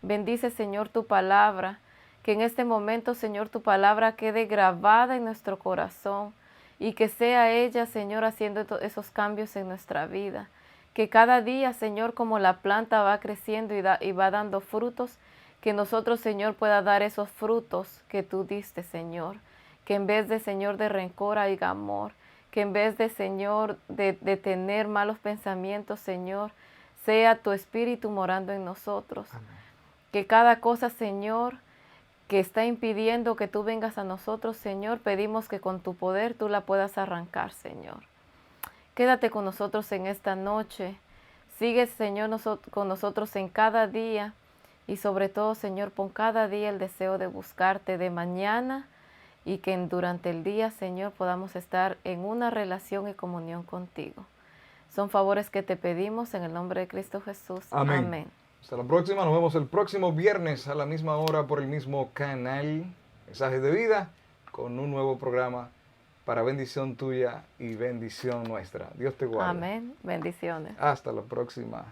Bendice, Señor, tu palabra, que en este momento, Señor, tu palabra quede grabada en nuestro corazón y que sea ella, Señor, haciendo esos cambios en nuestra vida. Que cada día, Señor, como la planta va creciendo y va dando frutos, que nosotros, Señor, pueda dar esos frutos que tú diste, Señor. Que en vez de, Señor, de rencor haya amor. Que en vez de, Señor, de tener malos pensamientos, Señor, sea tu Espíritu morando en nosotros. Amén. Que cada cosa, Señor, que está impidiendo que tú vengas a nosotros, Señor, pedimos que con tu poder tú la puedas arrancar, Señor. Quédate con nosotros en esta noche. Sigue, Señor, con nosotros en cada día. Y sobre todo, Señor, pon cada día el deseo de buscarte de mañana y que durante el día, Señor, podamos estar en una relación y comunión contigo. Son favores que te pedimos en el nombre de Cristo Jesús. Amén. Amén. Hasta la próxima. Nos vemos el próximo viernes a la misma hora por el mismo canal Mensajes de Vida con un nuevo programa para bendición tuya y bendición nuestra. Dios te guarde. Amén. Bendiciones. Hasta la próxima.